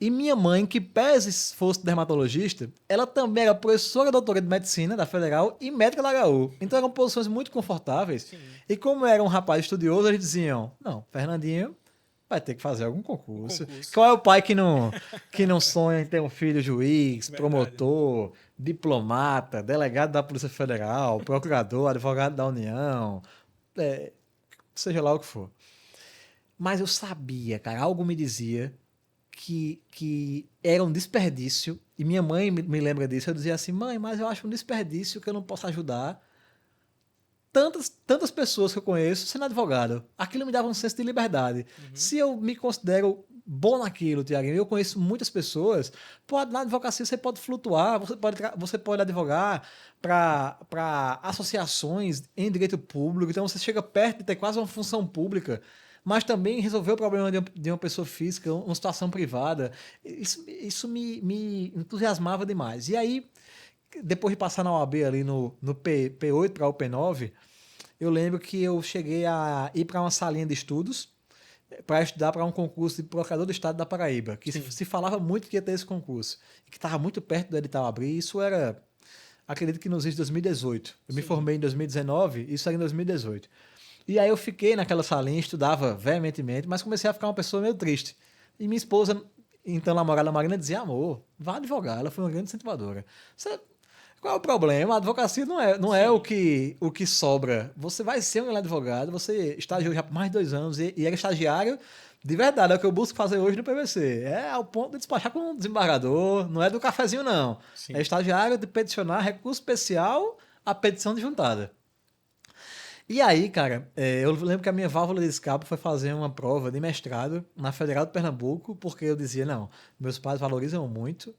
B: E minha mãe, que pese fosse dermatologista, ela também era professora doutora de medicina da Federal e médica da HU. Então eram posições muito confortáveis.
A: Sim.
B: E como era um rapaz estudioso, eles diziam: não, Fernandinho vai ter que fazer algum concurso. Qual é o pai que não sonha em ter um filho juiz, promotor, diplomata, delegado da Polícia Federal, procurador, advogado da União, seja lá o que for. Mas eu sabia, cara, algo me dizia que era um desperdício, e minha mãe me lembra disso. Eu dizia assim: mãe, mas eu acho um desperdício que eu não posso ajudar tantas pessoas que eu conheço sendo advogado. Aquilo me dava um senso de liberdade. Se eu me considero bom naquilo, Tiago, eu conheço muitas pessoas, na advocacia você pode flutuar, você pode advogar para associações em direito público, então você chega perto de ter quase uma função pública, mas também resolver o problema de uma pessoa física, uma situação privada. Isso me entusiasmava demais. E aí, depois de passar na OAB ali no P8 para o P9, eu lembro que eu cheguei a ir para uma salinha de estudos para estudar para um concurso de procurador do Estado da Paraíba, que se falava muito que ia ter esse concurso, e que estava muito perto do edital abrir. Isso era, acredito que nos anos de 2018. Eu me formei em 2019, isso era em 2018. E aí eu fiquei naquela salinha, estudava veementemente, mas comecei a ficar uma pessoa meio triste. E minha esposa, então namorada Marina, dizia: amor, vá advogar. Ela foi uma grande incentivadora. Qual é o problema? A advocacia não é o que sobra. Você vai ser um advogado, você estagiou já por mais de 2 anos e era estagiário de verdade. É o que eu busco fazer hoje no PVC. É ao ponto de despachar com um desembargador, não é do cafezinho, não. Sim. É estagiário de peticionar recurso especial à petição de juntada. E aí, cara, eu lembro que a minha válvula de escape foi fazer uma prova de mestrado na Federal de Pernambuco, porque eu dizia: não, meus pais valorizam muito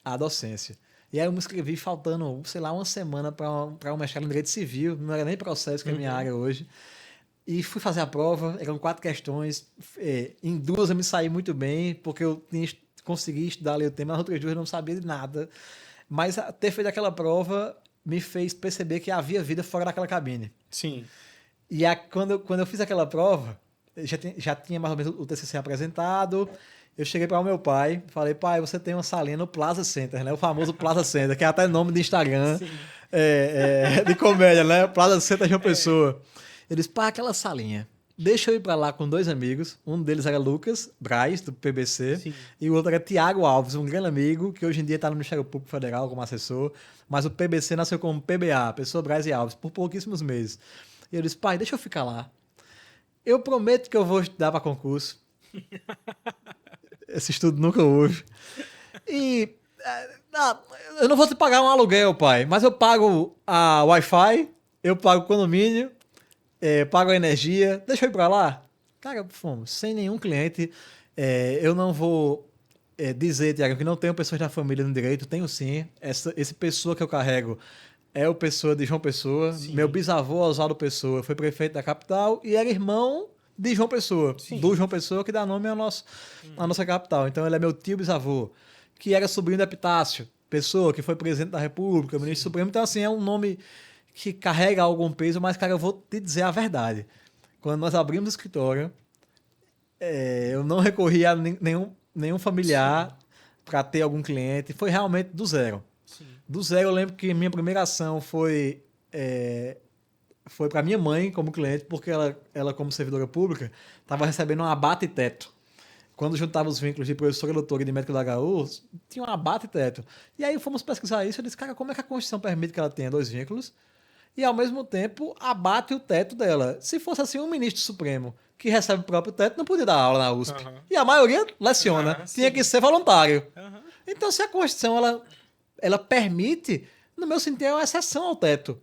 B: a docência. E aí eu me inscrevi faltando, sei lá, uma semana para um mestrado em Direito Civil, não era nem processo, que é a minha área hoje. E fui fazer a prova, eram 4 questões, em 2 eu me saí muito bem, porque eu consegui estudar ali o tema, nas outras 2 eu não sabia de nada. Mas ter feito aquela prova me fez perceber que havia vida fora daquela cabine.
A: Sim.
B: E quando eu fiz aquela prova, já tinha mais ou menos o TCC apresentado. Eu cheguei para o meu pai, falei: pai, você tem uma salinha no Plaza Center, né? O famoso Plaza Center, que é até nome de Instagram, de comédia, né? Plaza Center de uma pessoa. Ele disse: pai, aquela salinha, deixa eu ir para lá com 2 amigos. Um deles era Lucas Braz, do PBC, sim, e o outro era Tiago Alves, um grande amigo, que hoje em dia está no Ministério Público Federal como assessor, mas o PBC nasceu como PBA, Pessoa Braz e Alves, por pouquíssimos meses. E eu disse: pai, deixa eu ficar lá. Eu prometo que eu vou estudar para concurso. Esse estudo nunca houve. E eu não vou te pagar um aluguel, pai, mas eu pago a Wi-Fi, eu pago o condomínio, pago a energia, deixa eu ir para lá. Cara, fomos, sem nenhum cliente. Eu não vou dizer, Tiago, que não tenho pessoas da família no direito, tenho sim. Esse pessoa que eu carrego é o Pessoa de João Pessoa.
A: Sim.
B: Meu bisavô, Oswaldo Pessoa, foi prefeito da capital e era irmão de João Pessoa,
A: Sim.
B: do João Pessoa, que dá nome à nossa capital. Então ele é meu tio bisavô, que era sobrinho de Epitácio Pessoa, que foi presidente da República, ministro supremo. Então, assim, é um nome que carrega algum peso, mas, cara, eu vou te dizer a verdade. Quando nós abrimos o escritório, eu não recorri a nenhum familiar para ter algum cliente. Foi realmente do zero.
A: Sim.
B: Do zero, eu lembro que minha primeira ação foi para minha mãe como cliente, porque ela como servidora pública, estava recebendo um abate-teto. Quando juntava os vínculos de professora, doutora e de médico da HU, tinha um abate-teto. E aí fomos pesquisar isso, eu disse, cara, como é que a Constituição permite que ela tenha 2 vínculos e, ao mesmo tempo, abate o teto dela? Se fosse assim, um ministro supremo que recebe o próprio teto, não podia dar aula na USP. E a maioria leciona. Tinha que ser voluntário. Então, se a Constituição ela permite, no meu sentido, é uma exceção ao teto.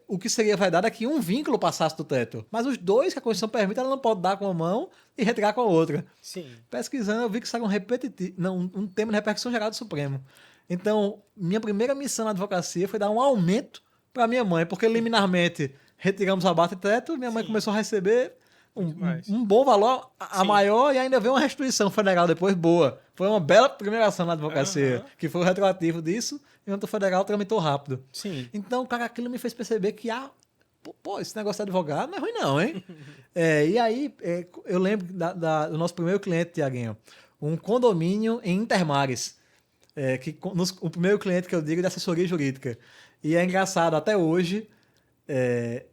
B: O que seria verdade é que um vínculo passasse do teto. Mas os 2 que a Constituição permite, ela não pode dar com uma mão e retirar com a outra.
A: Sim.
B: Pesquisando, eu vi que isso era um tema de repercussão geral do Supremo. Então, minha primeira missão na advocacia foi dar um aumento para minha mãe, porque liminarmente retiramos o abate-teto, minha mãe começou a receber um bom valor, a maior, e ainda veio uma restituição federal depois boa. Foi uma bela primeira ação na advocacia, que foi o retroativo disso, e o âmbito tramitou rápido.
A: Sim.
B: Então, cara, aquilo me fez perceber que, esse negócio de advogado não é ruim não, hein? E aí, eu lembro do nosso primeiro cliente, Tiaguinho, um condomínio em Intermares, o primeiro cliente que eu digo é de assessoria jurídica. E é engraçado, até hoje,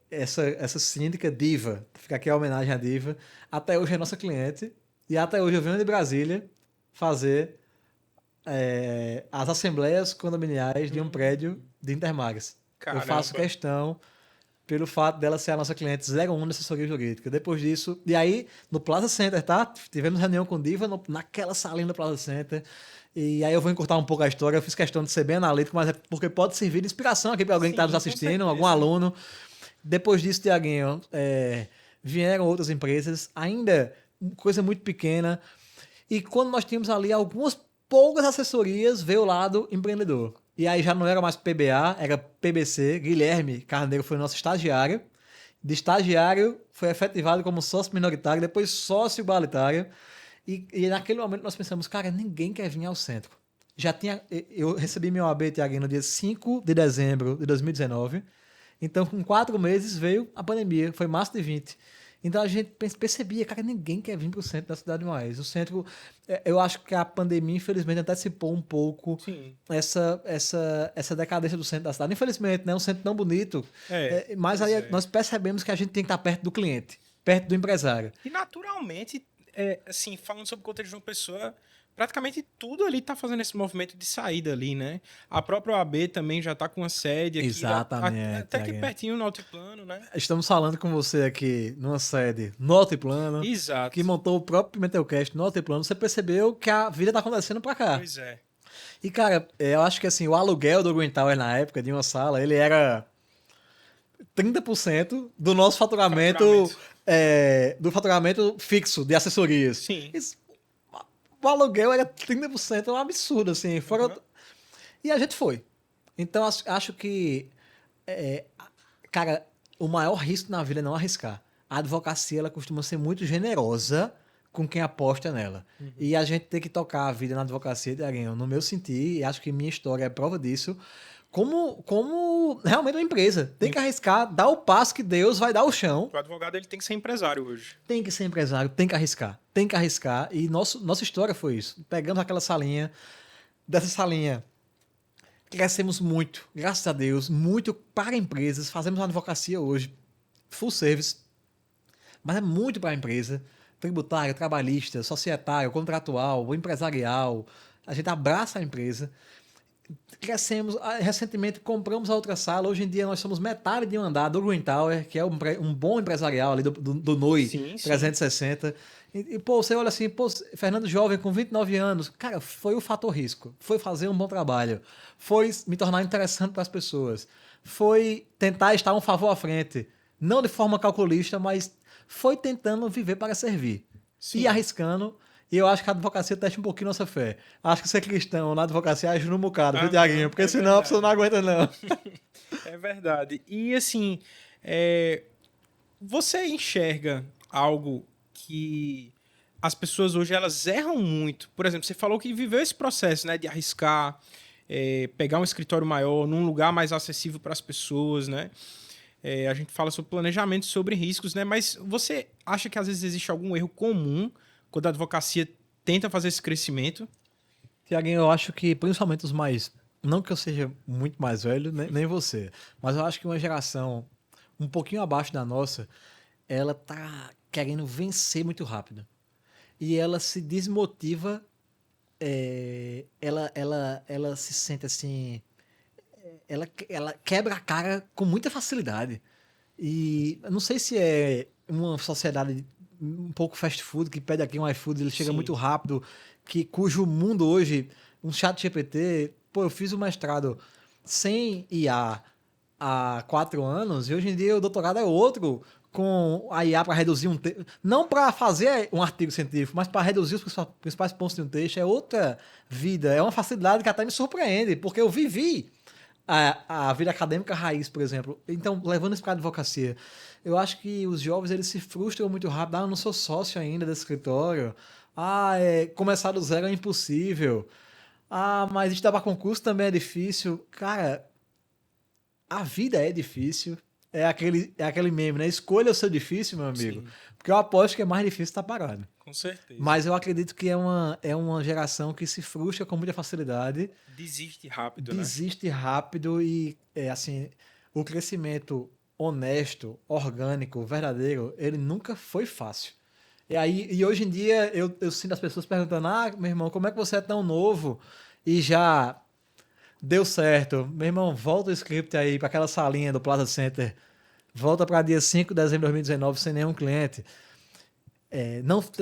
B: essa síndica Diva, fica aqui a homenagem à Diva, até hoje é nossa cliente, e até hoje eu venho de Brasília fazer as assembleias condominiais de um prédio de Intermares.
A: Caramba.
B: Eu faço questão pelo fato dela ser a nossa cliente 01 de assessoria jurídica. Depois disso, e aí no Plaza Center, tá? Tivemos reunião com Diva naquela salinha do Plaza Center. E aí eu vou encurtar um pouco a história. Eu fiz questão de ser bem analítico, mas é porque pode servir de inspiração aqui para alguém que está nos assistindo, algum aluno. Depois disso, Tiaguinho, vieram outras empresas, ainda coisa muito pequena. E quando nós tínhamos ali algumas poucas assessorias, veio o lado empreendedor. E aí já não era mais PBA, era PBC. Guilherme Carneiro foi nosso estagiário. De estagiário, foi efetivado como sócio minoritário, depois sócio igualitário. E naquele momento nós pensamos, cara, ninguém quer vir ao centro. Eu recebi meu OAB, Tiaguinho, no dia 5 de dezembro de 2019. Então, com 4 meses, veio a pandemia. Foi março de 20. Então, a gente percebia, cara, ninguém quer vir para o centro da cidade mais. O centro, eu acho que a pandemia, infelizmente, antecipou um pouco essa decadência do centro da cidade. Infelizmente, né? Um centro tão bonito. Mas aí nós percebemos que a gente tem que estar perto do cliente, perto do empresário.
A: E, naturalmente, assim, falando sobre o contexto de uma pessoa, praticamente tudo ali está fazendo esse movimento de saída ali, né? A própria OAB também já está com uma sede aqui.
B: Exatamente.
A: Até aqui pertinho no Altiplano, né?
B: Estamos falando com você aqui numa sede no Altiplano.
A: Exato.
B: Que montou o próprio Pimentelcast no Altiplano. Você percebeu que a vida está acontecendo para cá.
A: Pois é.
B: E, cara, eu acho que assim, o aluguel do Green Tower na época de uma sala, ele era 30% do nosso faturamento. Do faturamento fixo de assessorias.
A: Sim.
B: O aluguel era 30%, é um absurdo, assim. E a gente foi. Então, acho que, cara, o maior risco na vida é não arriscar. A advocacia, ela costuma ser muito generosa com quem aposta nela. E a gente tem que tocar a vida na advocacia, Tiaguinho, no meu sentir, e acho que minha história é prova disso, como realmente uma empresa. Tem que arriscar, dar o passo que Deus vai dar o chão.
A: O advogado, ele tem que ser empresário hoje.
B: Tem que ser empresário, tem que arriscar. Tem que arriscar. E nossa história foi isso. Pegamos aquela salinha, dessa salinha, crescemos muito, graças a Deus, muito para empresas. Fazemos uma advocacia hoje, full service, mas é muito para a empresa. Tributária, trabalhista, societária, contratual, empresarial. A gente abraça a empresa. Crescemos, recentemente compramos a outra sala. Hoje em dia nós somos metade de um andar do Green Tower, que é um bom empresarial ali do NOI 360. E, pô, você olha assim, pô, Fernando jovem com 29 anos, cara, foi o fator risco, foi fazer um bom trabalho, foi me tornar interessante para as pessoas, foi tentar estar um favor à frente, não de forma calculista, mas foi tentando viver para servir. Sim. E arriscando. E eu acho que a advocacia testa um pouquinho nossa fé. Acho que ser cristão na advocacia ajuda um bocado, viu,
A: Aham,
B: Tiaguinho? Porque
A: é
B: senão a pessoa
A: verdade.
B: não aguenta, não.
A: É verdade. E assim, é, você enxerga algo que as pessoas hoje elas erram muito? Por exemplo, você falou que viveu esse processo, né, de arriscar, pegar um escritório maior, num lugar mais acessível para as pessoas, né? A gente fala sobre planejamento, sobre riscos, né? Mas você acha que às vezes existe algum erro comum quando a advocacia tenta fazer esse crescimento?
B: Tiaguinho, eu acho que principalmente os mais. Não que eu seja muito mais velho, nem você, mas eu acho que uma geração um pouquinho abaixo da nossa, ela tá querendo vencer muito rápido. E ela se desmotiva, ela se sente assim. Ela quebra a cara com muita facilidade. E eu não sei se é uma sociedade um pouco fast food, que pede aqui um iFood, ele chega muito
A: Sim,
B: rápido, cujo mundo hoje, um chat GPT, pô, eu fiz o mestrado sem IA há 4 anos, e hoje em dia o doutorado é outro, com a IA para reduzir um texto, não para fazer um artigo científico, mas para reduzir os principais pontos de um texto, é outra vida, é uma facilidade que até me surpreende, porque eu vivi a vida acadêmica raiz, por exemplo. Então, levando isso para a advocacia, eu acho que os jovens eles se frustram muito rápido. Ah, eu não sou sócio ainda desse escritório. Ah, começar do zero é impossível. Ah, mas estudar para concurso também é difícil. Cara, a vida é difícil. É aquele meme, né? Escolha o seu difícil, meu amigo.
A: sim,
B: Porque eu aposto que é mais difícil estar parado.
A: com certeza.
B: Mas eu acredito que é uma geração que se frustra com muita facilidade,
A: Desiste rápido, né?
B: desiste rápido e, assim, o crescimento honesto, orgânico, verdadeiro, ele nunca foi fácil. E hoje em dia eu sinto as pessoas perguntando: ah, meu irmão, como é que você é tão novo e já deu certo? Meu irmão, volta o script aí para aquela salinha do Plaza Center. Volta para dia 5 de dezembro de 2019 sem nenhum cliente.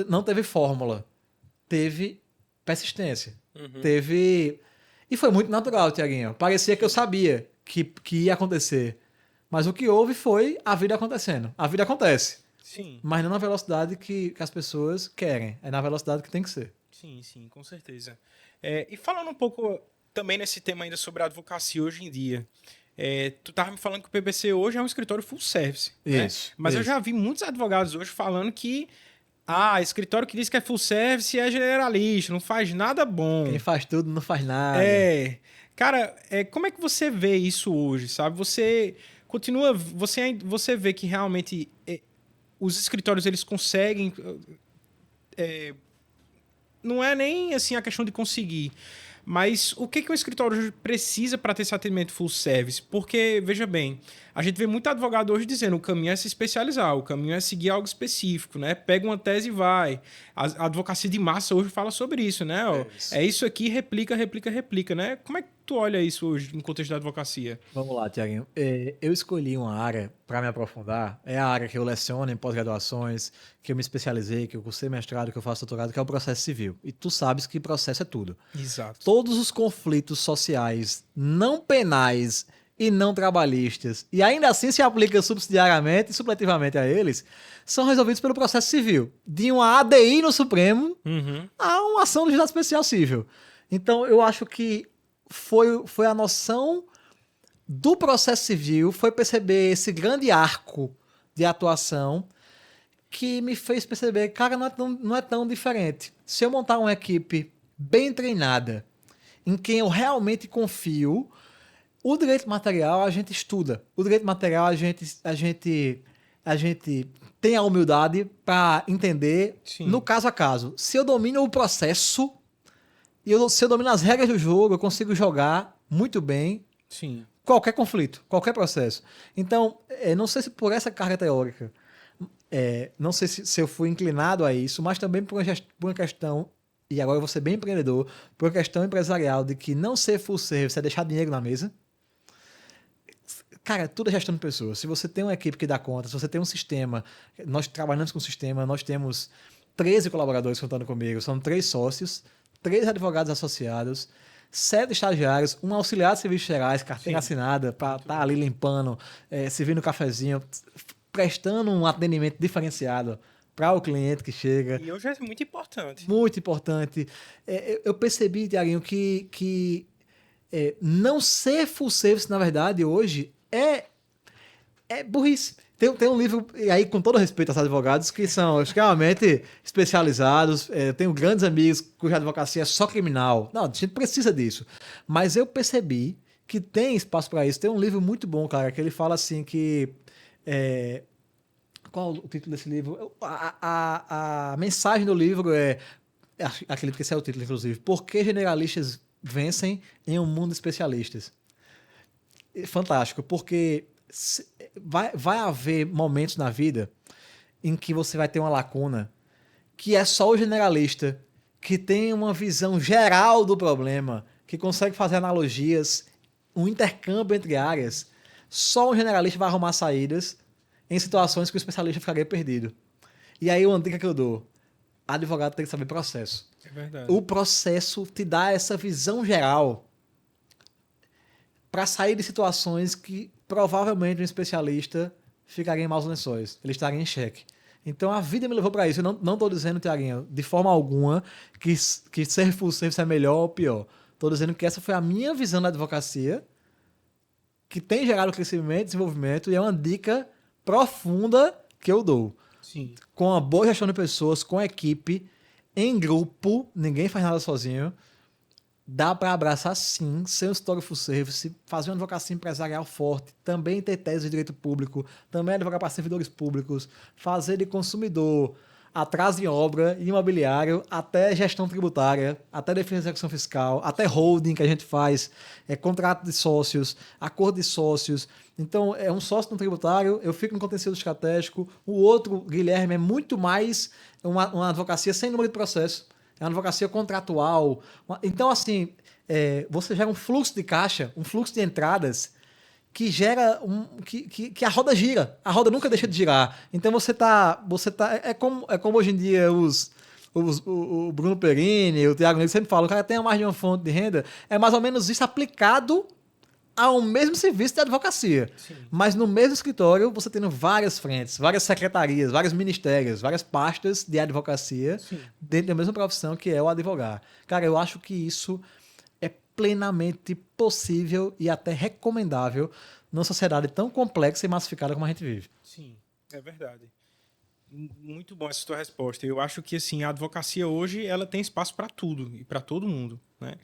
B: Não teve fórmula, teve persistência.
A: Uhum.
B: Teve. E foi muito natural, Tiaguinho. Parecia que eu sabia que ia acontecer. Mas o que houve foi a vida acontecendo. A vida acontece,
A: Sim,
B: mas não na velocidade que as pessoas querem. É na velocidade que tem que ser.
A: sim, sim, com certeza. E falando um pouco também nesse tema ainda sobre a advocacia hoje em dia. Tu tava me falando que o PBC hoje é um escritório full service, né?
B: Isso,
A: Mas eu
B: isso.
A: já vi muitos advogados hoje falando que escritório que diz que é full service é generalista, não faz nada
B: Quem
A: bom.
B: faz tudo não faz nada.
A: É, cara, como é que você vê isso hoje, sabe? Você continua, você vê que realmente os escritórios eles conseguem, não é nem assim a questão de conseguir, mas o que que um escritório hoje precisa para ter esse atendimento full service? Porque, veja bem, a gente vê muito advogado hoje dizendo o caminho é se especializar, o caminho é seguir algo específico, né? Pega uma tese e vai. A advocacia de massa hoje fala sobre isso, né? Ó,
B: É isso.
A: é isso aqui, replica, replica, replica, né? Como é que tu olha isso hoje no contexto da advocacia?
B: Vamos lá, Tiaguinho. Eu escolhi uma área para me aprofundar. É a área que eu leciono em pós-graduações, que eu me especializei, que eu cursei mestrado, que eu faço doutorado, que é o processo civil. E tu sabes que processo é tudo.
A: Exato.
B: Todos os conflitos sociais não penais e não trabalhistas, e ainda assim se aplica subsidiariamente e supletivamente a eles, são resolvidos pelo processo civil, de uma ADI no Supremo
A: Uhum.
B: a uma ação do Juizado Especial Civil. Então, eu acho que foi a noção do processo civil, foi perceber esse grande arco de atuação que me fez perceber, cara, não é tão diferente. Se eu montar uma equipe bem treinada, em quem eu realmente confio, o direito material a gente estuda. O direito material a gente tem a humildade para entender no
A: Sim,
B: caso a caso. Se eu domino o processo se eu domino as regras do jogo, eu consigo jogar muito bem
A: sim.
B: qualquer conflito, qualquer processo. Então, não sei se por essa carga teórica, não sei se eu fui inclinado a isso, mas também por uma questão, e agora eu vou ser bem empreendedor, por uma questão empresarial de que não ser full service é deixar dinheiro na mesa. Cara, tudo é gestão de pessoas. Se você tem uma equipe que dá conta, se você tem um sistema, nós trabalhamos com um sistema, nós temos 13 colaboradores contando comigo, são 3 sócios, 3 advogados associados, 7 estagiários, um auxiliar de serviços gerais, carteira
A: Sim.
B: assinada, para
A: Muito
B: estar
A: bom.
B: ali limpando, servindo um cafezinho, prestando um atendimento diferenciado para o cliente que chega.
A: E hoje é muito importante.
B: Muito importante. Eu percebi, Tiaguinho, que não ser full service, na verdade, hoje é burrice. Tem um livro, e aí com todo respeito aos advogados, que são extremamente especializados. Eu tenho grandes amigos cuja advocacia é só criminal. Não, a gente precisa disso. Mas eu percebi que tem espaço para isso. Tem um livro muito bom, cara, que ele fala assim que... qual o título desse livro? A mensagem do livro acredito que esse é o título, inclusive. Por que generalistas vencem em um mundo de especialistas? Fantástico, porque vai haver momentos na vida em que você vai ter uma lacuna que é só o generalista que tem uma visão geral do problema, que consegue fazer analogias, um intercâmbio entre áreas. Só um generalista vai arrumar saídas em situações que o especialista ficaria perdido. E aí uma dica que eu dou: advogado tem que saber processo.
A: É verdade.
B: O processo te dá essa visão geral para sair de situações que provavelmente um especialista ficaria em maus lençóis. Ele estaria em xeque. Então a vida me levou para isso. Eu não estou dizendo, Tiaguinho, de forma alguma, que ser full service é melhor ou pior. Estou dizendo que essa foi a minha visão da advocacia, que tem gerado crescimento e desenvolvimento, e é uma dica profunda que eu dou.
A: Sim.
B: Com a boa gestão de pessoas, com a equipe, em grupo, ninguém faz nada sozinho. Dá para abraçar sim, ser um escritório full service, fazer uma advocacia empresarial forte, também ter tese de direito público, também advogar para servidores públicos, fazer de consumidor, atraso em obra, imobiliário, até gestão tributária, até defesa de execução fiscal, até holding que a gente faz, contrato de sócios, acordo de sócios. Então, é um sócio no tributário, eu fico no contencioso estratégico, o outro, Guilherme, é muito mais uma advocacia sem número de processo. É uma advocacia contratual. Então, assim, você gera um fluxo de caixa, um fluxo de entradas que gera que a roda gira. A roda nunca deixa de girar. Então, você tá é como hoje em dia o Bruno Perini, o Thiago Negro sempre falam, o cara tem mais de uma fonte de renda. É mais ou menos isso aplicado ao mesmo serviço de advocacia.
A: Sim.
B: Mas no mesmo escritório, você tendo várias frentes, várias secretarias, vários ministérios, várias pastas de advocacia. Sim. Dentro da mesma profissão que é o advogar. Cara, eu acho que isso é plenamente possível e até recomendável numa sociedade tão complexa e massificada como a gente vive.
A: Sim, é verdade. Muito bom essa tua resposta. Eu acho que assim, a advocacia hoje ela tem espaço para tudo e para todo mundo, né?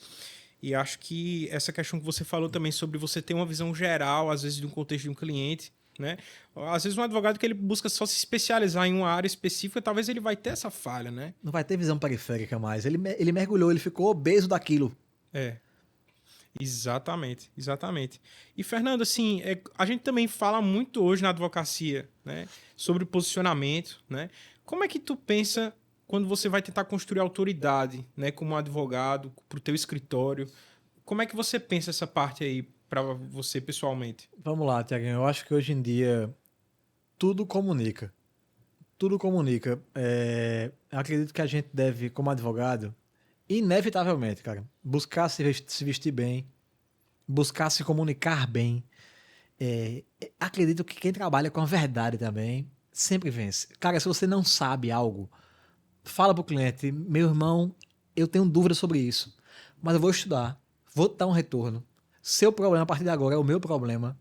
A: E acho que essa questão que você falou também sobre você ter uma visão geral, às vezes, de um contexto de um cliente, né? Às vezes um advogado que ele busca só se especializar em uma área específica, talvez ele vai ter essa falha, né?
B: Não vai ter visão periférica mais. Ele mergulhou, ele ficou obeso daquilo.
A: Exatamente, exatamente. E, Fernando, assim, a gente também fala muito hoje na advocacia, né? Sobre posicionamento, né? Como é que tu pensa quando você vai tentar construir autoridade, né, como advogado, para o teu escritório? Como é que você pensa essa parte aí para você pessoalmente?
B: Vamos lá, Tiaguinho. Eu acho que hoje em dia tudo comunica. Tudo comunica. Eu acredito que a gente deve, como advogado, inevitavelmente, cara, buscar se vestir bem, buscar se comunicar bem. Acredito que quem trabalha com a verdade também sempre vence. Cara, se você não sabe algo, fala pro cliente: meu irmão, eu tenho dúvida sobre isso, mas eu vou estudar, vou dar um retorno. Seu problema a partir de agora é o meu problema.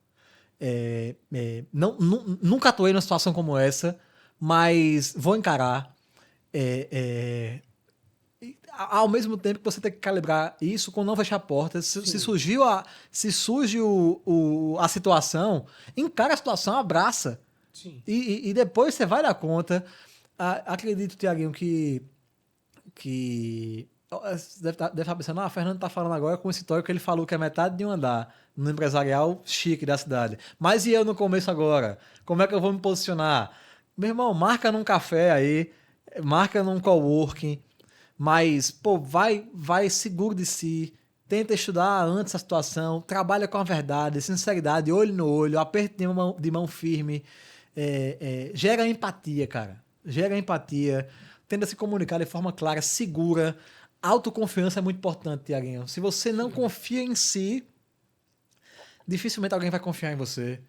B: Nunca atuei numa situação como essa, mas vou encarar. Ao mesmo tempo que você tem que calibrar isso com não fechar portas. Se surge a situação, encara a situação, abraça.
A: Sim.
B: E depois você vai dar conta. Acredito, Tiaguinho, que deve estar pensando, Fernando tá falando agora com esse histórico que ele falou que é metade de um andar no empresarial chique da cidade. Mas e eu no começo agora? Como é que eu vou me posicionar? Meu irmão, marca num café aí, marca num coworking, mas, pô, vai seguro de si, tenta estudar antes a situação, trabalha com a verdade, sinceridade, olho no olho, aperto de mão firme, gera empatia, cara. Gera empatia, tenta se comunicar de forma clara, segura. Autoconfiança é muito importante, Tiaguinho. Se você não confia em si, dificilmente alguém vai confiar em você.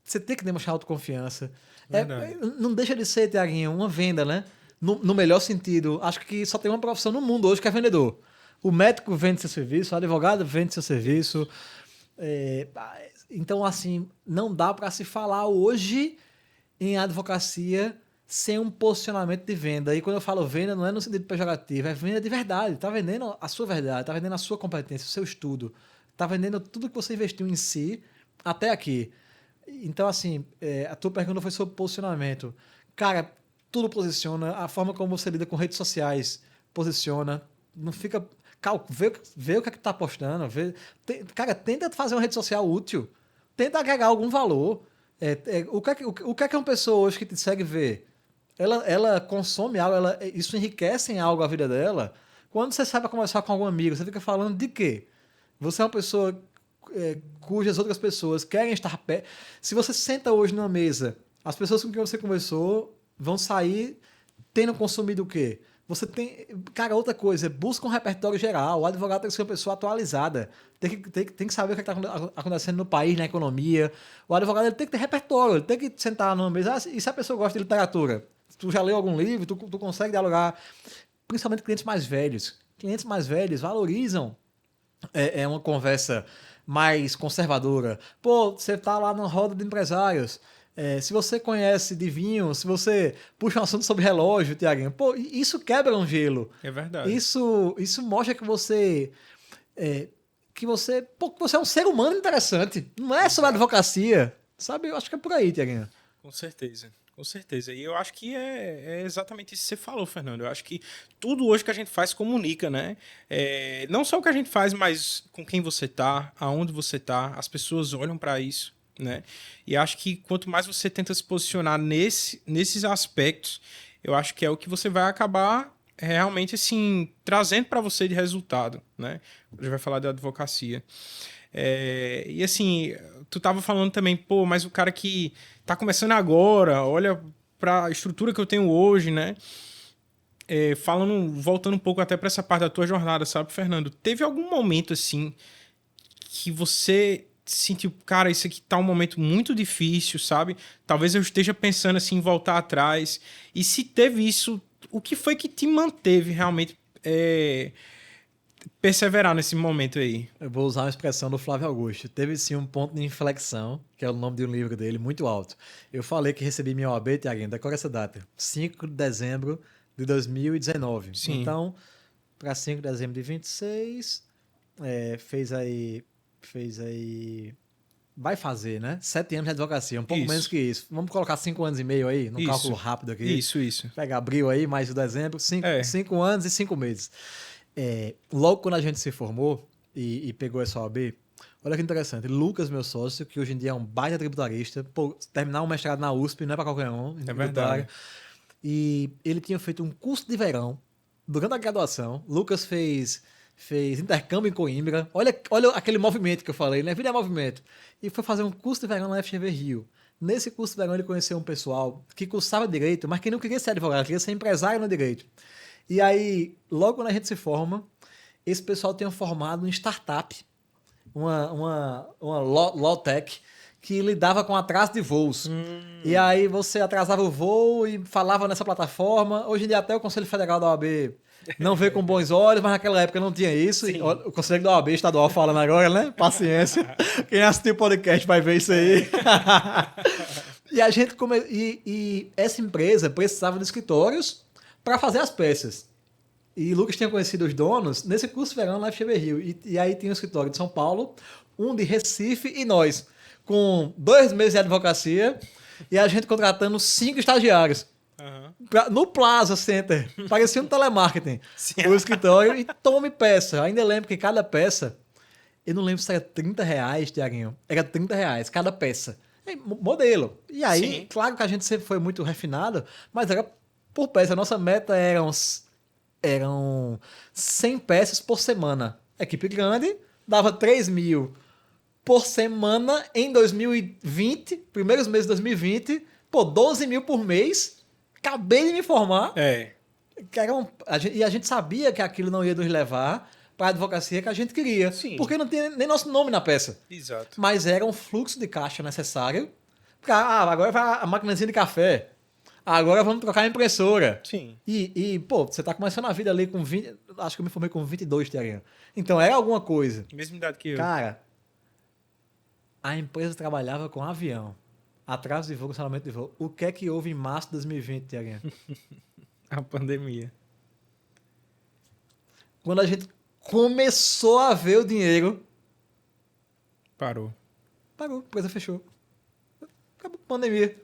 B: Você tem que demonstrar autoconfiança.
A: Verdade.
B: Não deixa de ser, Tiaguinho, uma venda, né? No melhor sentido. Acho que só tem uma profissão no mundo hoje que é vendedor. O médico vende seu serviço, o advogado vende seu serviço. É, então, assim, não dá para se falar hoje em advocacia sem um posicionamento de venda. E quando eu falo venda, não é no sentido pejorativo, é venda de verdade. Tá vendendo a sua verdade, tá vendendo a sua competência, o seu estudo. Tá vendendo tudo que você investiu em si até aqui. Então, assim, a tua pergunta foi sobre posicionamento. Cara, tudo posiciona, a forma como você lida com redes sociais posiciona. Não fica... Vê o que é que tá postando. Cara, tenta fazer uma rede social útil. Tenta agregar algum valor. O que é que uma pessoa hoje que te segue vê? Ela consome algo, isso enriquece em algo a vida dela. Quando você sai para conversar com algum amigo, você fica falando de quê? Você é uma pessoa cujas outras pessoas querem estar perto. Se você senta hoje numa mesa, as pessoas com quem você conversou vão sair tendo consumido o quê? Você tem... Cara, outra coisa, busca um repertório geral. O advogado tem que ser uma pessoa atualizada. Tem que saber o que está acontecendo no país, na economia. O advogado ele tem que ter repertório, ele tem que sentar numa mesa. E se a pessoa gosta de literatura? Tu já leu algum livro? Tu consegue dialogar? Principalmente clientes mais velhos. Clientes mais velhos valorizam uma conversa mais conservadora. Pô, você tá lá na roda de empresários. Se você conhece de vinho, se você puxa um assunto sobre relógio, Tiaguinho, pô, isso quebra um gelo.
A: É verdade.
B: Isso mostra que você é um ser humano interessante. Não é sobre advocacia. Sabe? Eu acho que é por aí, Tiaguinho.
A: Com certeza. Com certeza. E eu acho que é exatamente isso que você falou, Fernando. Eu acho que tudo hoje que a gente faz comunica, né? Não só o que a gente faz, mas com quem você tá, aonde você tá. As pessoas olham para isso, né? E acho que quanto mais você tenta se posicionar nesses aspectos, eu acho que é o que você vai acabar realmente, assim, trazendo para você de resultado, né? A gente vai falar de advocacia. E assim, tu tava falando também, pô, mas o cara que tá começando agora, olha pra estrutura que eu tenho hoje, né? Voltando um pouco até pra essa parte da tua jornada, sabe, Fernando? Teve algum momento, assim, que você sentiu, cara, isso aqui tá um momento muito difícil, sabe? Talvez eu esteja pensando, assim, em voltar atrás. E se teve isso, o que foi que te manteve realmente perseverar nesse momento aí?
B: Eu vou usar uma expressão do Flávio Augusto. Teve sim um ponto de inflexão, que é o nome de um livro dele, muito alto. Eu falei que recebi minha OAB, Tiaguinho, decora essa data. 5 de dezembro de 2019.
A: Sim.
B: Então, para 5 de dezembro de 26, fez aí... Vai fazer, né? 7 anos de advocacia, um pouco menos que isso. Vamos colocar 5 anos e meio aí, num cálculo rápido aqui.
A: Isso.
B: Pega abril aí, mais o dezembro, 5 anos e 5 meses. Logo quando a gente se formou e pegou essa OAB, olha que interessante, Lucas, meu sócio, que hoje em dia é um baita tributarista, terminar um mestrado na USP não é para qualquer um.
A: É verdade.
B: E ele tinha feito um curso de verão durante a graduação. Lucas fez intercâmbio em Coimbra. Olha aquele movimento que eu falei, né? Vida é movimento. E foi fazer um curso de verão na FGV Rio. Nesse curso de verão ele conheceu um pessoal que cursava direito, mas que não queria ser advogado, queria ser empresário no direito. E aí, logo quando a gente se forma, esse pessoal tinha formado uma startup, uma law tech, que lidava com atraso de voos. E aí você atrasava o voo e falava nessa plataforma. Hoje em dia até o Conselho Federal da OAB não vê com bons olhos, mas naquela época não tinha isso. E o Conselho da OAB estadual falando agora, né? Paciência. Quem assistiu o podcast vai ver isso aí. E a gente e essa empresa precisava de escritórios para fazer as peças. E Lucas tinha conhecido os donos nesse curso de verão na FGV Rio. E aí tinha um escritório de São Paulo, um de Recife e nós, com 2 meses de advocacia e a gente contratando 5 estagiários. No Plaza Center. Parecia um telemarketing. O escritório e tome peça. Ainda lembro que cada peça, eu não lembro se era R$30, Tiaguinho. Era R$30 cada peça. Modelo. E aí, claro que a gente sempre foi muito refinado, mas era por peça. A nossa meta eram 100 peças por semana. Equipe grande, dava 3 mil por semana em 2020, primeiros meses de 2020, 12 mil por mês. Acabei de me formar. E a gente sabia que aquilo não ia nos levar para a advocacia que a gente queria. Porque não tinha nem nosso nome na peça.
A: Exato.
B: Mas era um fluxo de caixa necessário Agora vai a maquinazinha de café. Agora vamos trocar a impressora.
A: Sim.
B: Pô, você tá começando a vida ali com 20... Acho que eu me formei com 22, Tiaguinho. Então, era alguma coisa.
A: Mesma idade que eu.
B: Cara, a empresa trabalhava com avião. Atraso de voo, cancelamento de voo. O que é que houve em março de 2020, Tiaguinho?
A: A pandemia.
B: Quando a gente começou a ver o dinheiro,
A: Parou.
B: parou, a empresa fechou. Acabou a pandemia.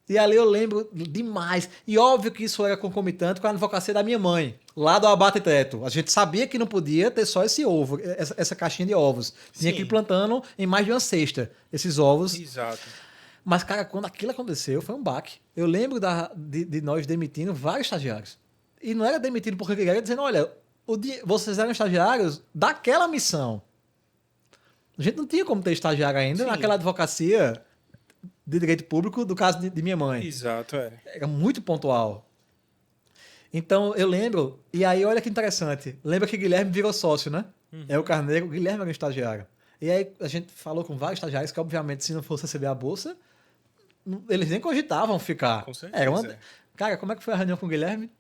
B: E ali eu lembro demais. E óbvio que isso era concomitante com a advocacia da minha mãe, lá do Abate Teto. A gente sabia que não podia ter só esse ovo, essa caixinha de ovos. Tinha que ir plantando em mais de uma cesta esses ovos.
A: Exato.
B: Mas, cara, quando aquilo aconteceu, foi um baque. Eu lembro de nós demitindo vários estagiários. E não era demitido porque queria, dizendo, olha, vocês eram estagiários daquela missão. A gente não tinha como ter estagiário ainda
A: Sim.
B: naquela advocacia de direito público do caso de minha mãe.
A: Exato, é.
B: Era muito pontual. Então, eu lembro, e aí olha que interessante, lembra que Guilherme virou sócio, né? É o Carneiro, o Guilherme era um estagiário. E aí a gente falou com vários estagiários que, obviamente, se não fosse receber a bolsa, eles nem cogitavam ficar.
A: Com certeza.
B: Era uma... Cara, como é que foi a reunião com o Guilherme?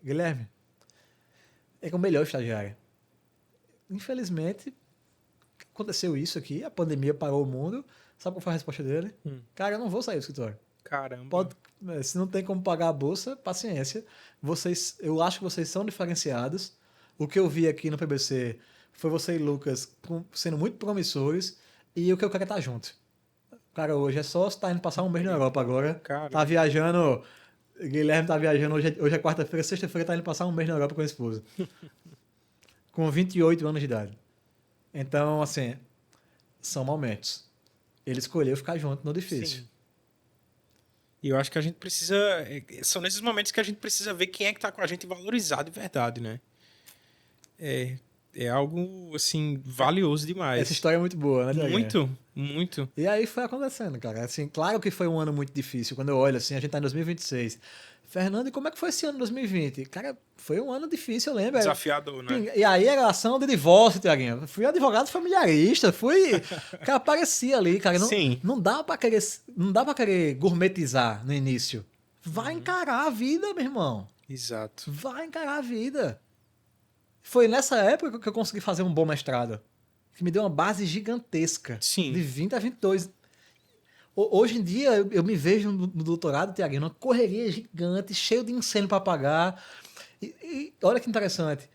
B: Guilherme, é o melhor estagiário. Infelizmente, aconteceu isso aqui, a pandemia parou o mundo. Sabe qual foi a resposta dele? Cara, eu não vou sair do escritório.
A: Caramba.
B: Se não tem como pagar a bolsa, paciência. Eu acho que vocês são diferenciados. O que eu vi aqui no PBC foi você e Lucas sendo muito promissores. E o que eu quero é estar junto. Cara, hoje é só você tá indo passar um mês na Europa agora.
A: Cara.
B: Tá viajando. Guilherme tá viajando. Hoje é quarta-feira, sexta-feira tá indo passar um mês na Europa com a esposa. Com 28 anos de idade. Então, assim, são momentos. Ele escolheu ficar junto no difícil.
A: Sim. E eu acho que a gente precisa... São nesses momentos que a gente precisa ver quem é que tá com a gente e valorizar de verdade, né? É algo, assim, valioso demais.
B: Essa história é muito boa, né, Thiago?
A: Muito, muito.
B: E aí foi acontecendo, cara. Assim, claro que foi um ano muito difícil. Quando eu olho assim, a gente tá em 2026. Fernando, e como é que foi esse ano 2020? Cara, foi um ano difícil, eu lembro.
A: Desafiador, né?
B: E aí a relação de divórcio, Tiaguinho. Fui advogado familiarista, Cara, aparecia ali, cara.
A: Sim.
B: Não dá pra querer gourmetizar no início. Vai encarar a vida, meu irmão.
A: Exato.
B: Vai encarar a vida. Foi nessa época que eu consegui fazer um bom mestrado. Que me deu uma base gigantesca.
A: Sim.
B: De 20 a 22. Hoje em dia, eu me vejo no doutorado, Tiaguinho, numa correria gigante, cheio de incêndio para pagar. E olha que interessante.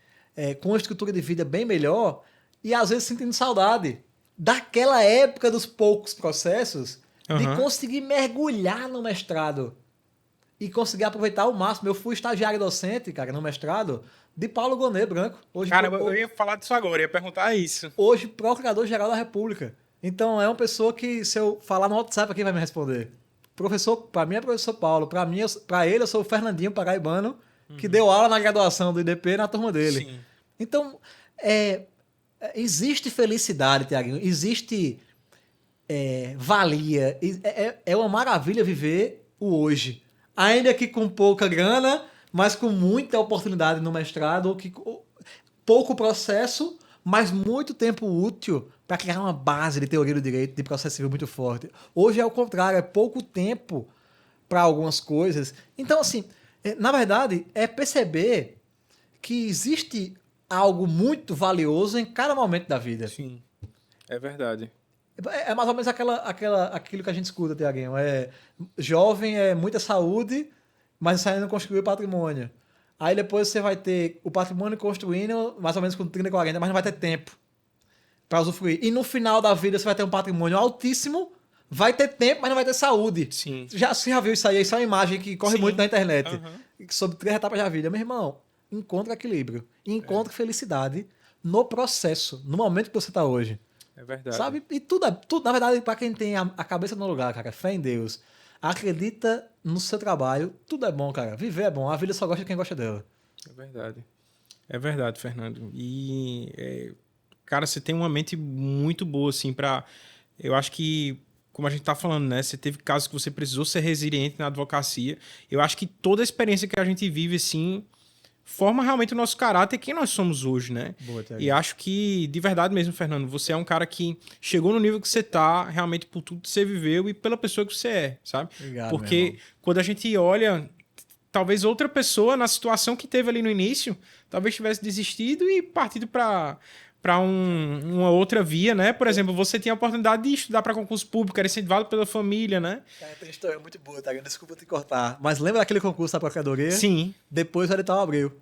B: Com uma estrutura de vida bem melhor e às vezes sentindo saudade daquela época dos poucos processos de conseguir mergulhar no mestrado e conseguir aproveitar ao máximo. Eu fui estagiário docente, cara, no mestrado, de Paulo Gonet Branco. Hoje,
A: Cara, eu ia falar disso agora, ia perguntar isso.
B: Hoje, Procurador-Geral da República. Então, é uma pessoa que, se eu falar no WhatsApp aqui, vai me responder. Professor, para mim é professor Paulo. Para ele, eu sou o Fernandinho Paraibano, que deu aula na graduação do IDP na turma dele.
A: Sim.
B: Então, existe felicidade, Tiaguinho. Existe valia. É uma maravilha viver o hoje. Ainda que com pouca grana, mas com muita oportunidade no mestrado, pouco processo, mas muito tempo útil para criar uma base de teoria do direito, de processo civil muito forte. Hoje é o contrário, é pouco tempo para algumas coisas. Então, assim, na verdade, é perceber que existe algo muito valioso em cada momento da vida.
A: Sim, é verdade.
B: É mais ou menos aquilo que a gente escuta, Tiaguinho. Jovem é muita saúde, mas você ainda não construiu patrimônio. Aí depois você vai ter o patrimônio construindo mais ou menos com 30, 40, mas não vai ter tempo para usufruir. E no final da vida você vai ter um patrimônio altíssimo, vai ter tempo, mas não vai ter saúde.
A: Sim.
B: Você já viu isso aí? Isso é uma imagem que corre muito na internet.
A: Uhum.
B: Sobre 3 etapas da vida. Meu irmão, encontra equilíbrio. E encontra felicidade no processo, no momento que você está hoje.
A: É verdade.
B: Sabe? E tudo, na verdade, para quem tem a cabeça no lugar, cara, fé em Deus, acredita no seu trabalho, tudo é bom, cara. Viver é bom. A vida só gosta de quem gosta dela.
A: É verdade. É verdade, Fernando. E, cara, você tem uma mente muito boa, assim, pra... Eu acho que, como a gente tá falando, né? Você teve casos que você precisou ser resiliente na advocacia. Eu acho que toda a experiência que a gente vive, assim, forma realmente o nosso caráter e quem nós somos hoje, né?
B: Boa, Thiago.
A: E acho que, de verdade mesmo, Fernando, você é um cara que chegou no nível que você tá, realmente por tudo que você viveu e pela pessoa que você é, sabe?
B: Obrigado, meu
A: Porque
B: irmão.
A: quando a gente olha, talvez outra pessoa, na situação que teve ali no início, talvez tivesse desistido e partido para uma outra via, né? Por exemplo, você tinha a oportunidade de estudar para concurso público, era incentivado pela família, né?
B: Cara, tem história muito boa, Thiago. Desculpa te cortar. Mas lembra daquele concurso da Procuradoria?
A: Sim.
B: Depois o edital abriu.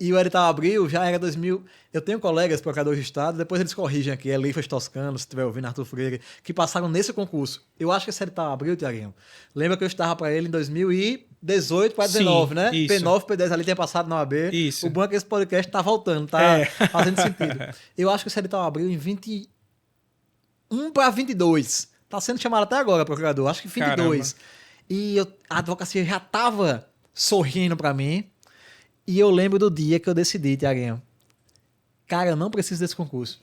B: E o edital abriu, já era 2000. Eu tenho colegas procuradores de Estado, depois eles corrigem aqui, Elifas Toscano, se estiver ouvindo, Arthur Freire, que passaram nesse concurso. Eu acho que esse edital abriu, Tiaguinho. Lembra que eu estava para ele em 2018 para 2019, né?
A: Isso.
B: P9, P10 ali tinha passado na OAB.
A: Isso.
B: O bom é que esse podcast tá voltando, tá fazendo sentido. Eu acho que esse edital abriu em 21 para 22. Tá sendo chamado até agora, procurador. Acho que 22.
A: Caramba.
B: E a advocacia já tava sorrindo para mim. E eu lembro do dia que eu decidi, Tiaguinho. Cara, eu não preciso desse concurso.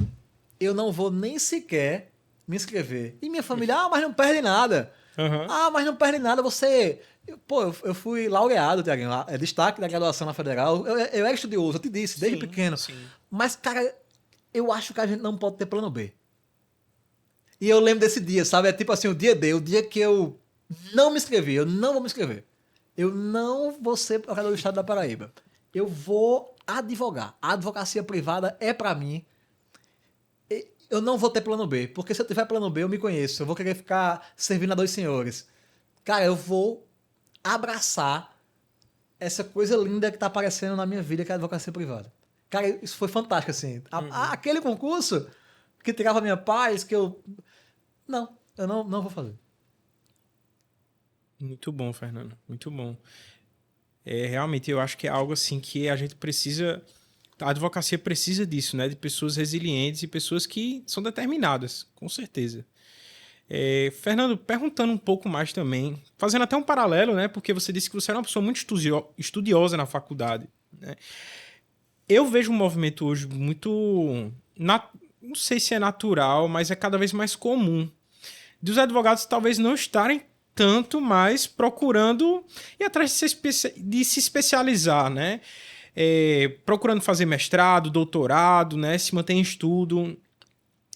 B: Eu não vou nem sequer me inscrever. E minha família, mas não perde nada.
A: Uhum.
B: Mas não perde nada, você... Pô, eu fui laureado, Tiaguinho. É destaque da graduação na Federal. Eu era estudioso, eu te disse, desde pequeno.
A: Sim.
B: Mas, cara, eu acho que a gente não pode ter plano B. E eu lembro desse dia, sabe? É tipo assim, o dia D, o dia que eu não me inscrevi. Eu não vou me inscrever. Eu não vou ser procurador do Estado da Paraíba. Eu vou advogar. A advocacia privada é pra mim. Eu não vou ter plano B, porque se eu tiver plano B, eu me conheço. Eu vou querer ficar servindo a dois senhores. Cara, eu vou abraçar essa coisa linda que tá aparecendo na minha vida, que é a advocacia privada. Cara, isso foi fantástico, assim. Aquele concurso que tirava a minha paz, que eu... Não, eu não vou fazer.
A: Muito bom, Fernando. Muito bom. Realmente, eu acho que é algo assim que a gente precisa... A advocacia precisa disso, né? De pessoas resilientes e pessoas que são determinadas, com certeza. Fernando, perguntando um pouco mais também, fazendo até um paralelo, né? Porque você disse que você era uma pessoa muito estudiosa na faculdade, né? Eu vejo um movimento hoje muito... Não sei se é natural, mas é cada vez mais comum. Dos advogados talvez não estarem tanto mais procurando ir atrás de se especializar, né? Procurando fazer mestrado, doutorado, né? Se manter em estudo.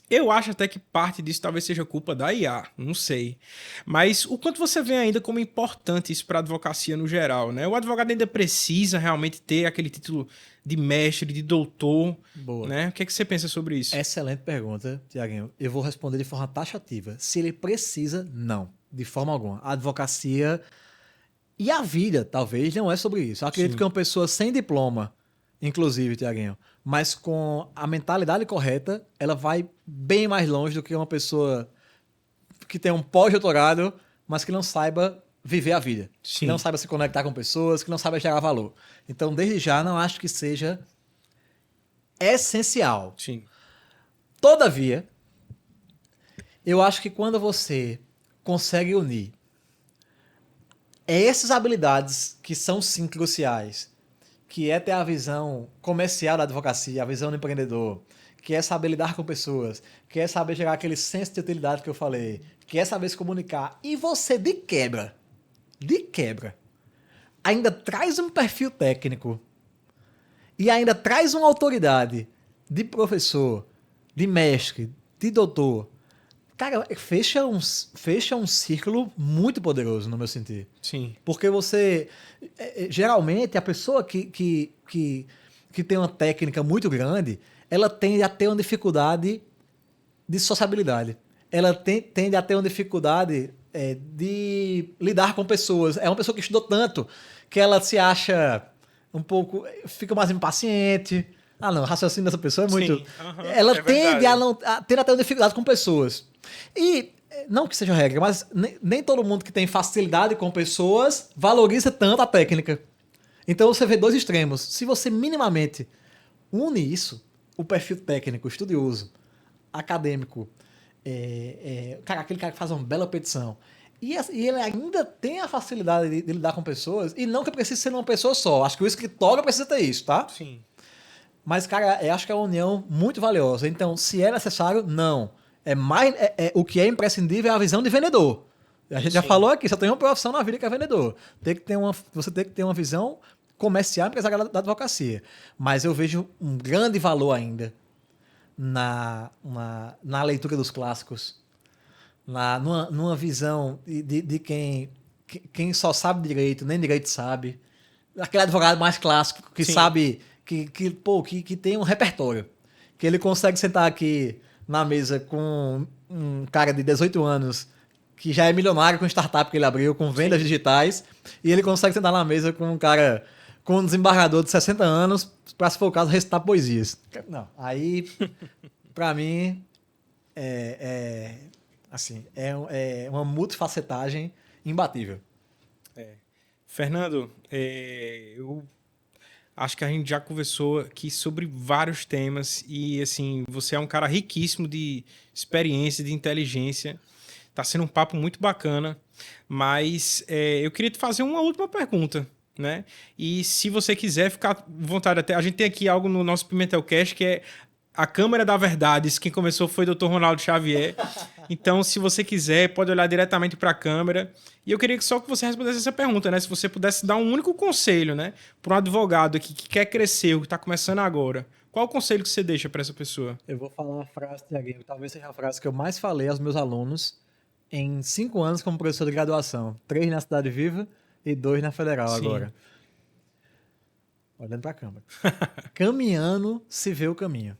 A: Eu acho até que parte disso talvez seja culpa da IA, não sei. Mas o quanto você vê ainda como importante isso para a advocacia no geral, né? O advogado ainda precisa realmente ter aquele título de mestre, de doutor.
B: Boa.
A: Né? O que é que você pensa sobre isso?
B: Excelente pergunta, Tiaguinho. Eu vou responder de forma taxativa. Se ele precisa, não. De forma alguma. A advocacia e a vida, talvez, não é sobre isso. Eu acredito que uma pessoa sem diploma, inclusive, Tiaguinho, mas com a mentalidade correta, ela vai bem mais longe do que uma pessoa que tem um pós-doutorado, mas que não saiba viver a vida.
A: Sim.
B: Que não saiba se conectar com pessoas, que não saiba gerar valor. Então, desde já, não acho que seja essencial.
A: Sim.
B: Todavia, eu acho que quando você consegue unir essas habilidades que são sim cruciais, que é ter a visão comercial da advocacia, a visão do empreendedor, que é saber lidar com pessoas, que é saber gerar aquele senso de utilidade que eu falei, que é saber se comunicar, e você de quebra, ainda traz um perfil técnico e ainda traz uma autoridade de professor, de mestre, de doutor. Cara, fecha um círculo muito poderoso, no meu sentir.
A: Sim.
B: Porque você... Geralmente, a pessoa que tem uma técnica muito grande, ela tende a ter uma dificuldade de sociabilidade. Ela tende a ter uma dificuldade de lidar com pessoas. É uma pessoa que estudou tanto que ela se acha um pouco... Fica mais impaciente. Ah, não, o raciocínio dessa pessoa é muito...
A: Sim. Uhum.
B: Ela tende a ter uma dificuldade com pessoas. E, não que seja regra, mas nem todo mundo que tem facilidade com pessoas valoriza tanto a técnica. Então você vê dois extremos. Se você minimamente une isso, o perfil técnico, estudioso, acadêmico, aquele cara que faz uma bela petição, e ele ainda tem a facilidade de lidar com pessoas, e não que precise ser uma pessoa só. Acho que o escritório precisa ter isso, tá?
A: Sim.
B: Mas, cara, eu acho que é uma união muito valiosa. Então, se é necessário, não. O que é imprescindível é a visão de vendedor. A gente já falou aqui, só tem uma profissão na vida que é vendedor. Você tem que ter uma visão comercial empresarial da advocacia. Mas eu vejo um grande valor ainda na leitura dos clássicos, numa visão de quem só sabe direito, nem direito sabe. Aquele advogado mais clássico que sabe, que tem um repertório. Que ele consegue sentar aqui na mesa com um cara de 18 anos que já é milionário com startup que ele abriu, com vendas digitais, e ele consegue sentar na mesa com um cara, com um desembargador de 60 anos, para, se for o caso, recitar poesias. Não, aí, para mim, é uma multifacetagem imbatível.
A: Fernando, eu acho que a gente já conversou aqui sobre vários temas e, assim, você é um cara riquíssimo de experiência, de inteligência. Tá sendo um papo muito bacana, mas eu queria te fazer uma última pergunta, né? E se você quiser ficar à vontade, até a gente tem aqui algo no nosso Pimentelcast que é a Câmara da Verdade. Isso quem começou foi o Dr. Ronaldo Xavier. Então, se você quiser, pode olhar diretamente para a câmera. E eu queria só que você respondesse essa pergunta, né? Se você pudesse dar um único conselho, né, para um advogado aqui que quer crescer, que está começando agora, qual o conselho que você deixa para essa pessoa?
B: Eu vou falar uma frase, Tiaguinho, talvez seja a frase que eu mais falei aos meus alunos em 5 anos como professor de graduação. 3 na Cidade Viva e 2 na Federal. Sim. Agora. Olhando para a câmera. Caminhando se vê o caminho.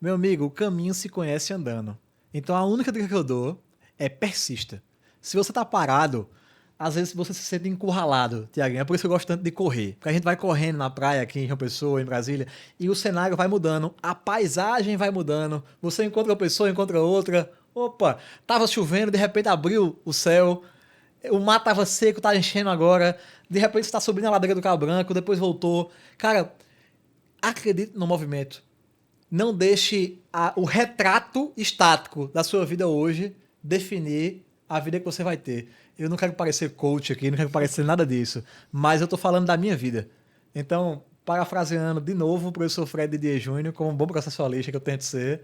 B: Meu amigo, o caminho se conhece andando. Então a única dica que eu dou é persista. Se você tá parado, às vezes você se sente encurralado, Tiaguinho. É por isso que eu gosto tanto de correr. Porque a gente vai correndo na praia aqui em João Pessoa, em Brasília, e o cenário vai mudando, a paisagem vai mudando, você encontra uma pessoa, encontra outra. Opa, tava chovendo, de repente abriu o céu, o mar tava seco, tá enchendo agora, de repente você tá subindo a ladeira do Cabo Branco, depois voltou. Cara, acredite no movimento. Não deixe o retrato estático da sua vida hoje definir a vida que você vai ter. Eu não quero parecer coach aqui, não quero parecer nada disso, mas eu tô falando da minha vida. Então, parafraseando de novo o professor Fred Dias Júnior, como um bom processualista que eu tento ser,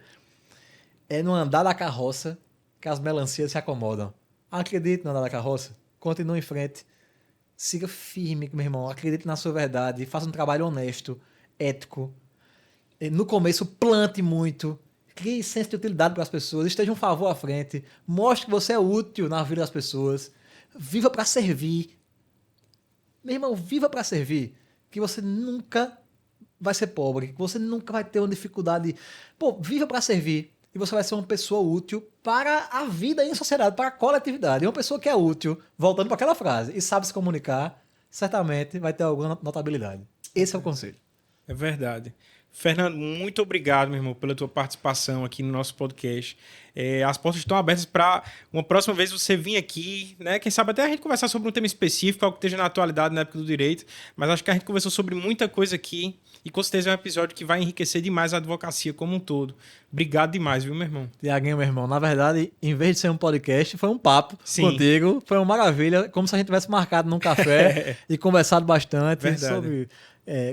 B: é no andar da carroça que as melancias se acomodam. Acredite no andar da carroça, continue em frente, siga firme, meu irmão, acredite na sua verdade, faça um trabalho honesto, ético. No começo, plante muito, crie senso de utilidade para as pessoas, esteja um favor à frente, mostre que você é útil na vida das pessoas, viva para servir. Meu irmão, viva para servir, que você nunca vai ser pobre, que você nunca vai ter uma dificuldade. Pô, viva para servir e você vai ser uma pessoa útil para a vida em sociedade, para a coletividade. E uma pessoa que é útil, voltando para aquela frase, e sabe se comunicar, certamente vai ter alguma notabilidade. Esse é o conselho.
A: É verdade. Fernando, muito obrigado, meu irmão, pela tua participação aqui no nosso podcast. As portas estão abertas para uma próxima vez você vir aqui, né? Quem sabe até a gente conversar sobre um tema específico, algo que esteja na atualidade, na época do direito, mas acho que a gente conversou sobre muita coisa aqui e com certeza é um episódio que vai enriquecer demais a advocacia como um todo. Obrigado demais, viu, meu irmão?
B: Tiaguinho, meu irmão, na verdade, em vez de ser um podcast, foi um papo contigo, foi uma maravilha, como se a gente tivesse marcado num café e conversado bastante sobre...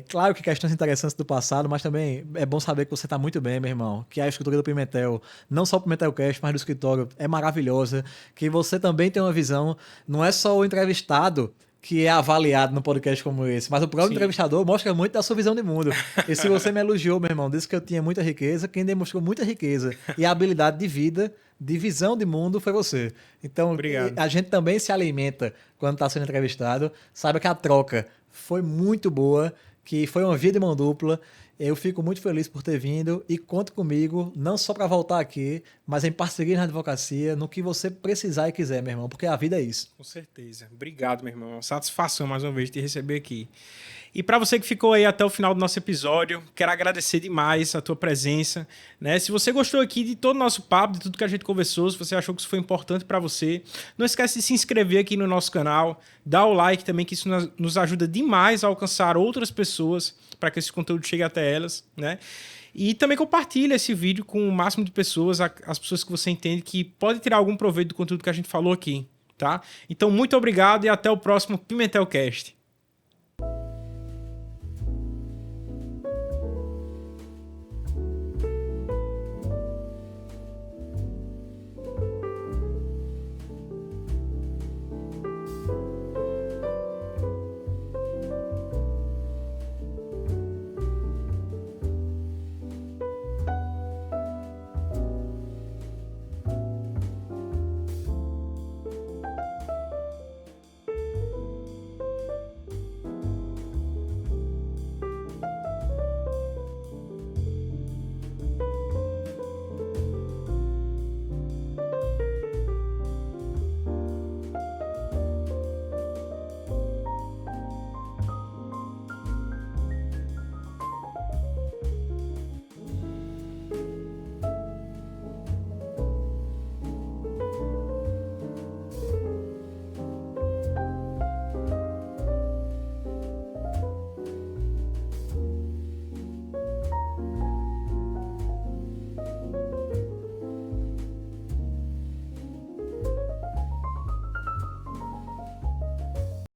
B: claro que questões interessantes do passado, mas também é bom saber que você está muito bem, meu irmão. Que a escritura do Pimentel, não só o Pimentelcast, mas do escritório, é maravilhosa. Que você também tem uma visão, não é só o entrevistado que é avaliado num podcast como esse, mas o próprio entrevistador mostra muito da sua visão de mundo. E se você me elogiou, meu irmão, disse que eu tinha muita riqueza, quem demonstrou muita riqueza e a habilidade de vida, de visão de mundo, foi você. Então, obrigado. A gente também se alimenta quando está sendo entrevistado. Saiba que a troca foi muito boa, que foi uma via de mão dupla. Eu fico muito feliz por ter vindo e conto comigo, não só para voltar aqui, mas em parceria na advocacia, no que você precisar e quiser, meu irmão, porque a vida é isso.
A: Com certeza. Obrigado, meu irmão. Satisfação, mais uma vez, de te receber aqui. E para você que ficou aí até o final do nosso episódio, quero agradecer demais a tua presença, né? Se você gostou aqui de todo o nosso papo, de tudo que a gente conversou, se você achou que isso foi importante para você, não esquece de se inscrever aqui no nosso canal, dá o like também, que isso nos ajuda demais a alcançar outras pessoas para que esse conteúdo chegue até elas, né? E também compartilha esse vídeo com o máximo de pessoas, as pessoas que você entende que pode tirar algum proveito do conteúdo que a gente falou aqui, tá? Então, muito obrigado e até o próximo Pimentelcast.